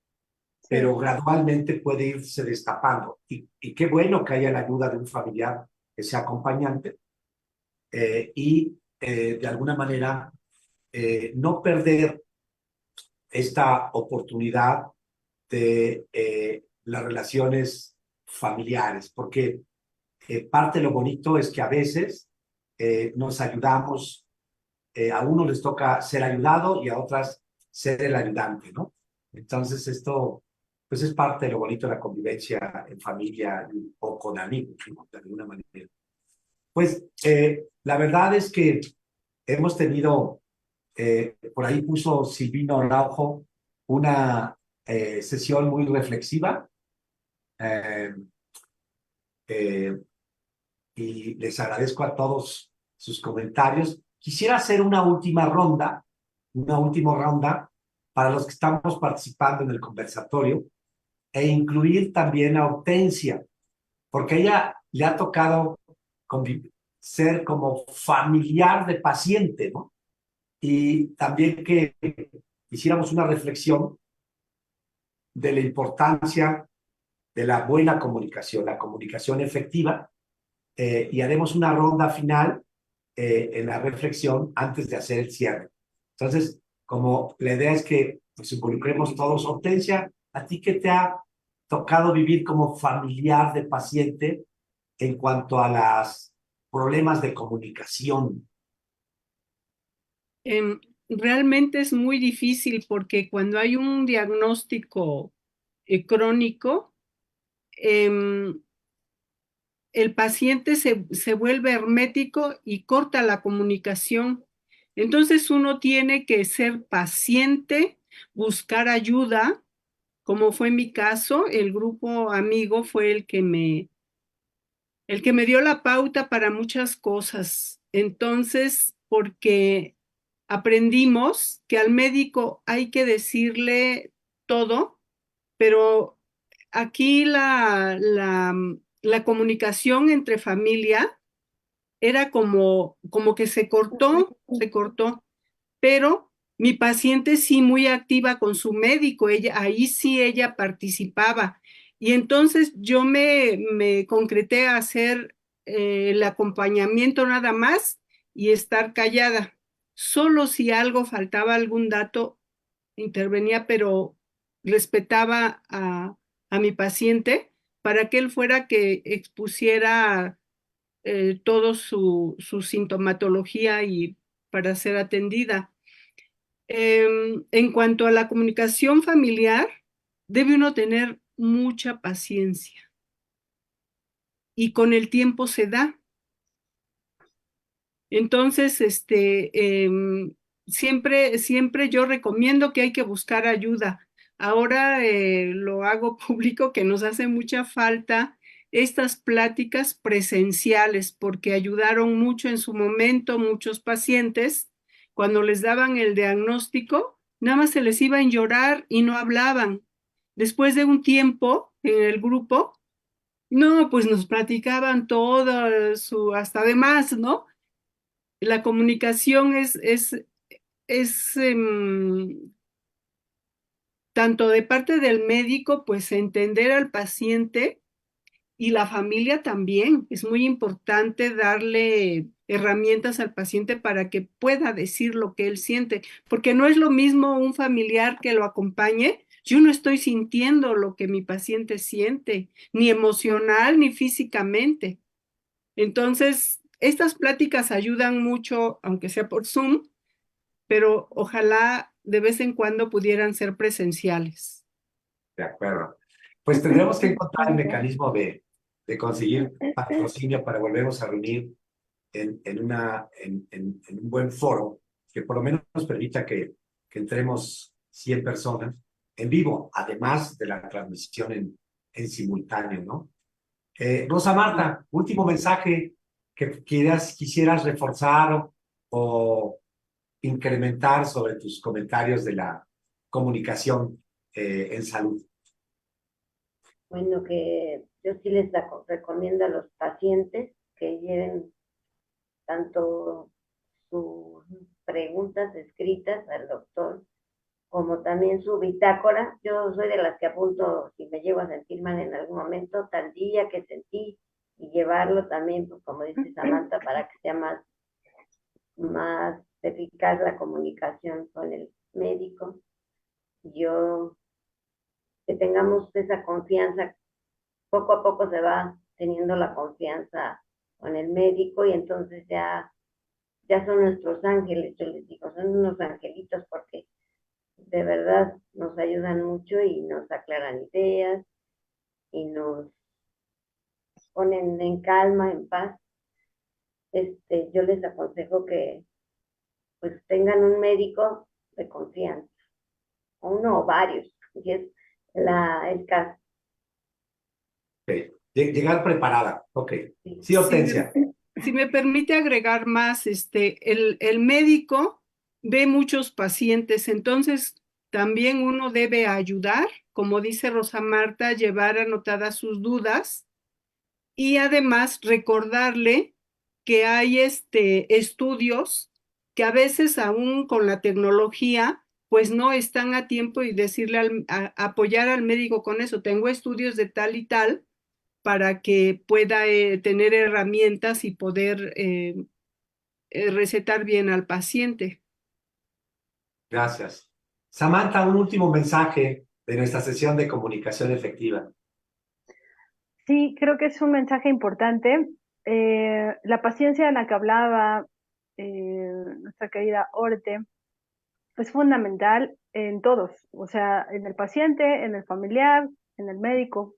Speaker 2: pero
Speaker 4: Sí.
Speaker 2: gradualmente puede irse destapando. Y qué bueno que haya la ayuda de un familiar que sea acompañante de alguna manera no perder esta oportunidad de las relaciones familiares, porque parte de lo bonito es que a veces nos ayudamos, a uno les toca ser ayudado y a otras ser el ayudante, ¿no? Entonces esto, pues es parte de lo bonito de la convivencia en familia o con amigos, ¿no? De alguna manera. Pues la verdad es que hemos tenido, por ahí puso Silvino Araujo, una sesión muy reflexiva eh, eh, y les agradezco a todos sus comentarios. Quisiera hacer una última ronda para los que estamos participando en el conversatorio e incluir también a Hortensia, porque a ella le ha tocado ser como familiar de paciente, ¿no? Y también que hiciéramos una reflexión de la importancia de la buena comunicación, la comunicación efectiva, y haremos una ronda final en la reflexión antes de hacer el cierre. Entonces, como la idea es que nos involucremos todos, Hortensia, ¿a ti qué te ha tocado vivir como familiar de paciente en cuanto a los problemas de comunicación?
Speaker 1: Realmente es muy difícil porque cuando hay un diagnóstico crónico, em, el paciente se vuelve hermético y corta la comunicación. Entonces uno tiene que ser paciente, buscar ayuda, como fue en mi caso, el grupo amigo fue el que me dio la pauta para muchas cosas. Entonces, porque aprendimos que al médico hay que decirle todo, pero aquí la comunicación entre familia era como que se cortó, pero mi paciente sí muy activa con su médico, ahí sí ella participaba. Y entonces yo me concreté a hacer el acompañamiento nada más y estar callada. Solo si algo faltaba algún dato, intervenía, pero respetaba a mi paciente para que él fuera que expusiera todo su sintomatología y para ser atendida. En cuanto a la comunicación familiar, debe uno tener mucha paciencia y con el tiempo se da. Entonces, siempre yo recomiendo que hay que buscar ayuda. Ahora lo hago público que nos hace mucha falta estas pláticas presenciales porque ayudaron mucho en su momento muchos pacientes cuando les daban el diagnóstico, nada más se les iba a llorar y no hablaban. Después de un tiempo en el grupo, no, pues nos platicaban todo hasta de más, ¿no? La comunicación es tanto de parte del médico, pues entender al paciente y la familia también. Es muy importante darle herramientas al paciente para que pueda decir lo que él siente, porque no es lo mismo un familiar que lo acompañe. Yo no estoy sintiendo lo que mi paciente siente, ni emocional ni físicamente. Entonces, estas pláticas ayudan mucho, aunque sea por Zoom, pero ojalá de vez en cuando pudieran ser presenciales.
Speaker 2: De acuerdo. Pues tendremos que encontrar el mecanismo de conseguir patrocinio para volvernos a reunir en un buen foro que por lo menos nos permita que entremos 100 personas en vivo, además de la transmisión en simultáneo, ¿no? Rosa Marta, último mensaje que quisieras reforzar o incrementar sobre tus comentarios de la comunicación en salud.
Speaker 3: Bueno, que yo sí les recomiendo a los pacientes que lleven tanto sus preguntas escritas al doctor como también su bitácora. Yo soy de las que apunto si me llego a sentir mal en algún momento, tal día que sentí, y llevarlo también, pues como dice Samantha, para que sea más eficaz la comunicación con el médico. Yo, que tengamos esa confianza, poco a poco se va teniendo la confianza con el médico y entonces ya son nuestros ángeles, yo les digo, son unos angelitos porque de verdad nos ayudan mucho y nos aclaran ideas y nos ponen en calma, en paz. Yo les aconsejo que pues tengan un médico de confianza, uno o varios, y es el caso.
Speaker 2: Okay. Llegar preparada. Ok. Sí,
Speaker 1: Si
Speaker 2: Hortensia.
Speaker 1: si me permite agregar más, el médico ve muchos pacientes, entonces también uno debe ayudar, como dice Rosa Marta, llevar anotadas sus dudas y además recordarle que hay estudios que a veces aún con la tecnología pues no están a tiempo y decirle apoyar al médico con eso. Tengo estudios de tal y tal para que pueda tener herramientas y poder recetar bien al paciente.
Speaker 2: Gracias. Samantha, un último mensaje de nuestra sesión de comunicación efectiva.
Speaker 4: Sí, creo que es un mensaje importante. La paciencia de la que hablaba nuestra querida Orte es fundamental en todos, o sea, en el paciente, en el familiar, en el médico.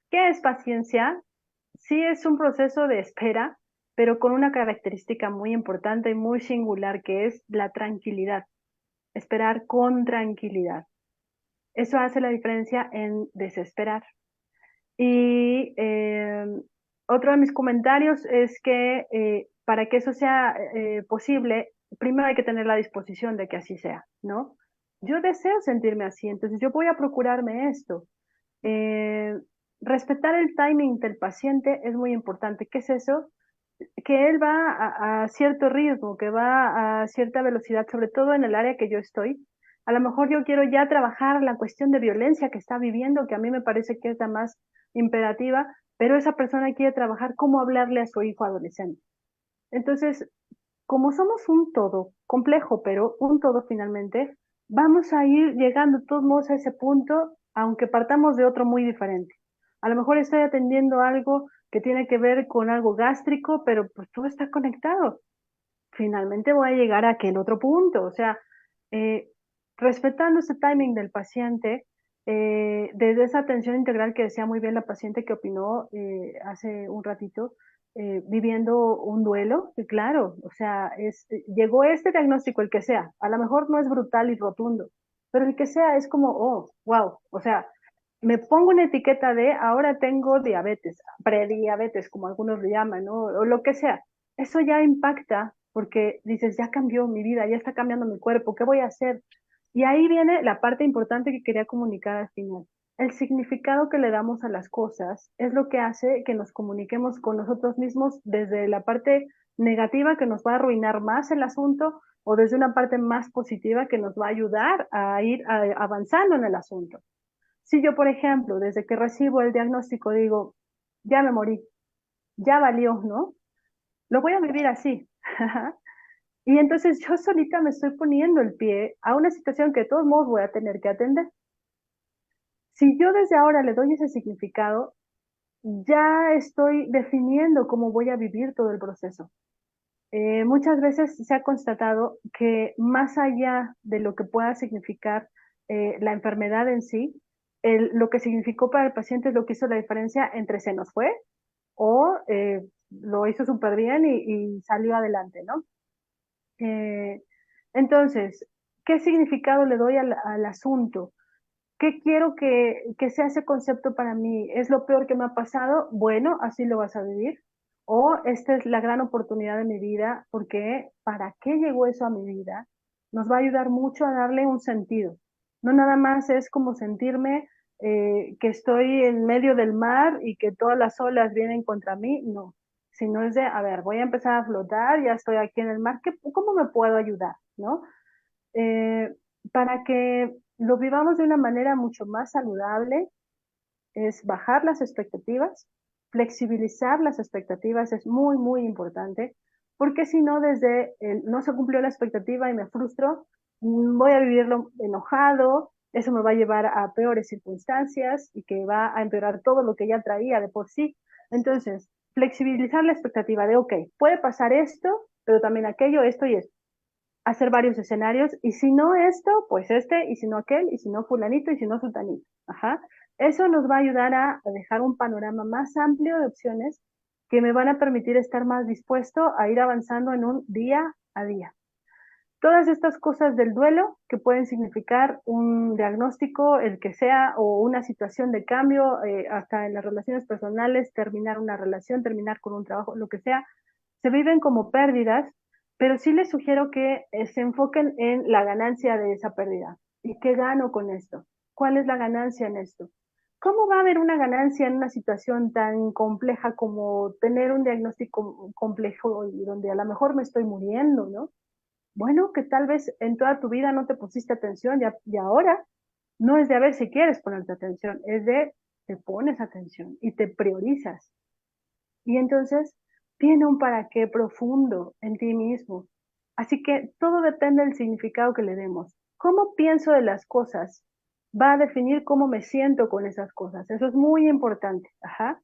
Speaker 4: ¿Qué es paciencia? Sí, es un proceso de espera, pero con una característica muy importante y muy singular que es la tranquilidad. Esperar con tranquilidad. Eso hace la diferencia en desesperar. Y otro de mis comentarios es que para que eso sea posible, primero hay que tener la disposición de que así sea, ¿no? Yo deseo sentirme así, entonces yo voy a procurarme esto. Eh, Respetar el timing del paciente es muy importante. ¿Qué es eso? Que él va a cierto ritmo, que va a cierta velocidad, sobre todo en el área que yo estoy. A lo mejor yo quiero ya trabajar la cuestión de violencia que está viviendo, que a mí me parece que es la más imperativa, pero esa persona quiere trabajar cómo hablarle a su hijo adolescente. Entonces, como somos un todo, complejo, pero un todo finalmente, vamos a ir llegando de todos modos a ese punto, aunque partamos de otro muy diferente. A lo mejor estoy atendiendo algo que tiene que ver con algo gástrico, pero pues todo está conectado. Finalmente voy a llegar a aquel otro punto, o sea, eh, respetando ese timing del paciente, desde esa atención integral que decía muy bien la paciente que opinó hace un ratito, viviendo un duelo, que claro, o sea, llegó este diagnóstico, el que sea, a lo mejor no es brutal y rotundo, pero el que sea es como, oh, wow, o sea, me pongo una etiqueta de ahora tengo diabetes, prediabetes, como algunos le llaman, ¿no? O lo que sea. Eso ya impacta porque dices, ya cambió mi vida, ya está cambiando mi cuerpo, ¿qué voy a hacer? Y ahí viene la parte importante que quería comunicar al final. El significado que le damos a las cosas es lo que hace que nos comuniquemos con nosotros mismos desde la parte negativa que nos va a arruinar más el asunto o desde una parte más positiva que nos va a ayudar a ir avanzando en el asunto. Si yo, por ejemplo, desde que recibo el diagnóstico digo, ya me morí, ya valió, ¿no? Lo voy a vivir así. Y entonces yo solita me estoy poniendo el pie a una situación que de todos modos voy a tener que atender. Si yo desde ahora le doy ese significado, ya estoy definiendo cómo voy a vivir todo el proceso. Muchas veces se ha constatado que más allá de lo que pueda significar la enfermedad en sí, lo que significó para el paciente es lo que hizo la diferencia entre se nos fue o lo hizo súper bien y salió adelante, ¿no? Eh, entonces, ¿qué significado le doy al asunto? ¿Qué quiero que sea ese concepto para mí? ¿Es lo peor que me ha pasado? Bueno, así lo vas a vivir. O esta es la gran oportunidad de mi vida, porque ¿para qué llegó eso a mi vida? Nos va a ayudar mucho a darle un sentido. No nada más es como sentirme que estoy en medio del mar y que todas las olas vienen contra mí, no. Sino es de, a ver, voy a empezar a flotar, ya estoy aquí en el mar, ¿cómo me puedo ayudar? ¿No? eh, para que lo vivamos de una manera mucho más saludable, es bajar las expectativas, flexibilizar las expectativas es muy, muy importante, porque si no, desde el no se cumplió la expectativa y me frustro, voy a vivirlo enojado, eso me va a llevar a peores circunstancias y que va a empeorar todo lo que ya traía de por sí. Entonces, flexibilizar la expectativa de, ok, puede pasar esto, pero también aquello, esto y esto, hacer varios escenarios, y si no esto, pues este, y si no aquel, y si no fulanito, y si no sultanito. Ajá. Eso nos va a ayudar a dejar un panorama más amplio de opciones que me van a permitir estar más dispuesto a ir avanzando en un día a día. Todas estas cosas del duelo que pueden significar un diagnóstico, el que sea, o una situación de cambio, hasta en las relaciones personales, terminar una relación, terminar con un trabajo, lo que sea, se viven como pérdidas, pero sí les sugiero que se enfoquen en la ganancia de esa pérdida. ¿Y qué gano con esto? ¿Cuál es la ganancia en esto? ¿Cómo va a haber una ganancia en una situación tan compleja como tener un diagnóstico complejo y donde a lo mejor me estoy muriendo, ¿no? Bueno, que tal vez en toda tu vida no te pusiste atención y ahora no es de a ver si quieres ponerte atención, es de te pones atención y te priorizas. Y entonces tiene un para qué profundo en ti mismo. Así que todo depende del significado que le demos. Cómo pienso de las cosas va a definir cómo me siento con esas cosas. Eso es muy importante. Ajá.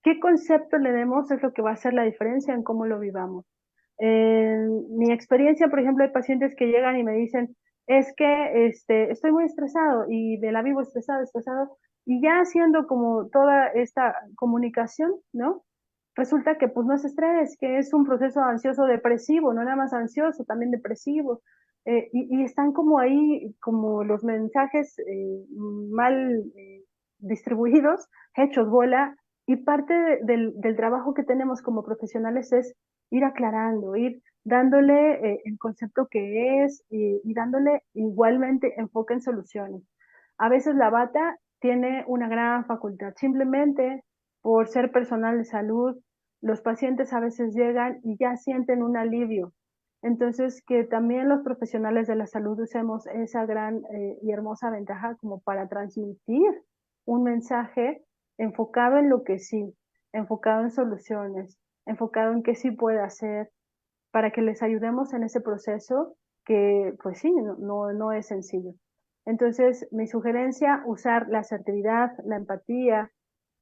Speaker 4: ¿Qué concepto le demos es lo que va a hacer la diferencia en cómo lo vivamos? En mi experiencia, por ejemplo, hay pacientes que llegan y me dicen, es que estoy muy estresado y me la vivo estresado, estresado, y ya haciendo como toda esta comunicación, ¿no? Resulta que pues no es estrés, que es un proceso ansioso depresivo, no nada más ansioso, también depresivo. Y están como ahí, como los mensajes mal distribuidos, hechos bola, y parte del trabajo que tenemos como profesionales es ir aclarando, ir dándole el concepto que es y dándole igualmente enfoque en soluciones. A veces la bata tiene una gran facultad, simplemente por ser personal de salud, los pacientes a veces llegan y ya sienten un alivio. Entonces, que también los profesionales de la salud usemos esa gran y hermosa ventaja como para transmitir un mensaje enfocado en lo que sí, enfocado en soluciones, enfocado en qué sí puede hacer, para que les ayudemos en ese proceso que, pues sí, no es sencillo. Entonces, mi sugerencia, usar la asertividad, la empatía,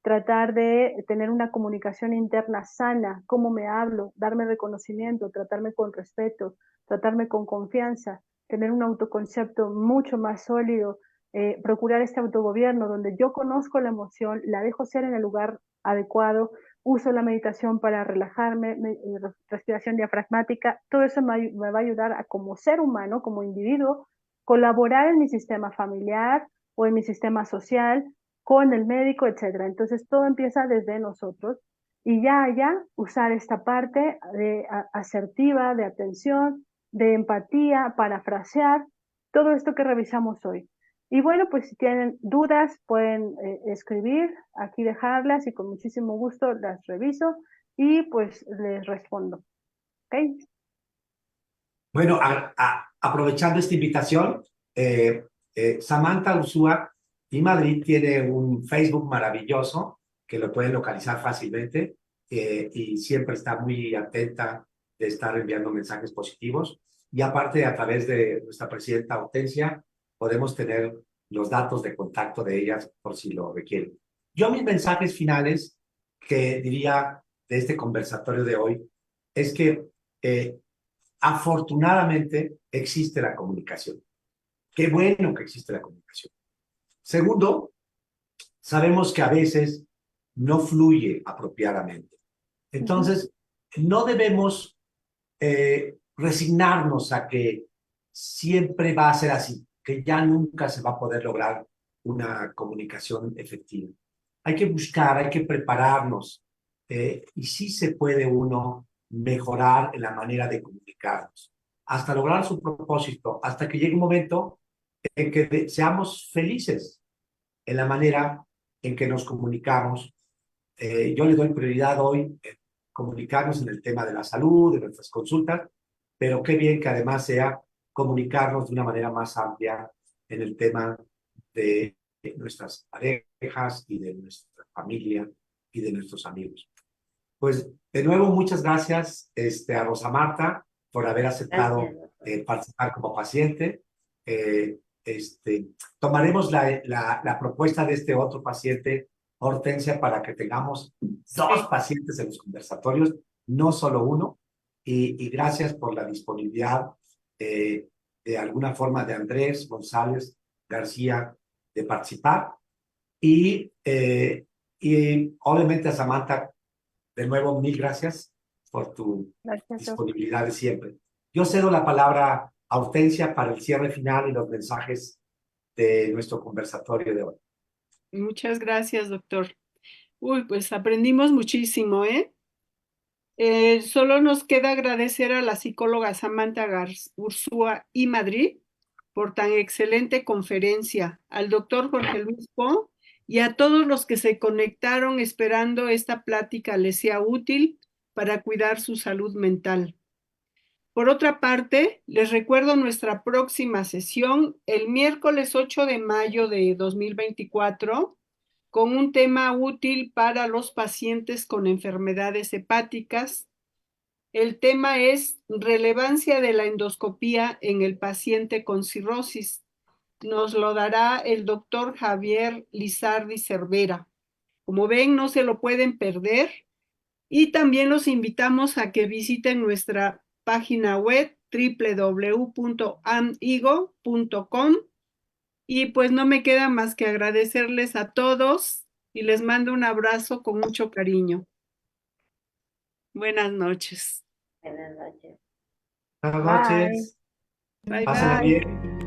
Speaker 4: tratar de tener una comunicación interna sana, cómo me hablo, darme reconocimiento, tratarme con respeto, tratarme con confianza, tener un autoconcepto mucho más sólido, procurar este autogobierno donde yo conozco la emoción, la dejo ser en el lugar adecuado, uso la meditación para relajarme, respiración diafragmática, todo eso me va a ayudar a como ser humano, como individuo, colaborar en mi sistema familiar o en mi sistema social, con el médico, etcétera. Entonces todo empieza desde nosotros y ya usar esta parte de asertiva, de atención, de empatía, parafrasear, todo esto que revisamos hoy. Y bueno, pues si tienen dudas pueden escribir, aquí dejarlas y con muchísimo gusto las reviso y pues les respondo. ¿Ok?
Speaker 2: Bueno, aprovechando esta invitación, Samantha Ursúa y Madrid tiene un Facebook maravilloso que lo pueden localizar fácilmente y siempre está muy atenta de estar enviando mensajes positivos. Y aparte, a través de nuestra presidenta Hortensia, podemos tener los datos de contacto de ellas por si lo requieren. Yo mis mensajes finales que diría de este conversatorio de hoy es que afortunadamente existe la comunicación. Qué bueno que existe la comunicación. Segundo, sabemos que a veces no fluye apropiadamente. Entonces, no debemos resignarnos a que siempre va a ser así, que ya nunca se va a poder lograr una comunicación efectiva. Hay que buscar, hay que prepararnos y sí se puede uno mejorar en la manera de comunicarnos hasta lograr su propósito, hasta que llegue un momento en que seamos felices en la manera en que nos comunicamos. Yo le doy prioridad hoy en comunicarnos en el tema de la salud, de nuestras consultas, pero qué bien que además sea comunicarnos de una manera más amplia en el tema de nuestras parejas y de nuestra familia y de nuestros amigos. Pues de nuevo, muchas gracias a Rosa Marta por haber aceptado participar como paciente. Tomaremos la propuesta de este otro paciente, Hortensia, para que tengamos dos pacientes en los conversatorios, no solo uno. Y gracias por la disponibilidad de alguna forma de Andrés González García de participar. Y obviamente a Samantha, de nuevo, mil gracias por tu disponibilidad de siempre. Yo cedo la palabra a Hortensia para el cierre final y los mensajes de nuestro conversatorio de hoy.
Speaker 1: Muchas gracias, doctor. Uy, pues aprendimos muchísimo, ¿eh? Solo nos queda agradecer a la psicóloga Samantha Ursúa y Madrid por tan excelente conferencia, al doctor Jorge Luis Po y a todos los que se conectaron esperando esta plática les sea útil para cuidar su salud mental. Por otra parte, les recuerdo nuestra próxima sesión el miércoles 8 de mayo de 2024 con un tema útil para los pacientes con enfermedades hepáticas. El tema es relevancia de la endoscopía en el paciente con cirrosis. Nos lo dará el doctor Javier Lizardi Cervera. Como ven, no se lo pueden perder. Y también los invitamos a que visiten nuestra página web www.amigo.com. Y pues no me queda más que agradecerles a todos y les mando un abrazo con mucho cariño. Buenas noches.
Speaker 3: Buenas noches.
Speaker 2: Buenas
Speaker 4: Bye.
Speaker 2: noches.
Speaker 1: Bye,
Speaker 2: Pásenla
Speaker 1: bye.
Speaker 2: bien.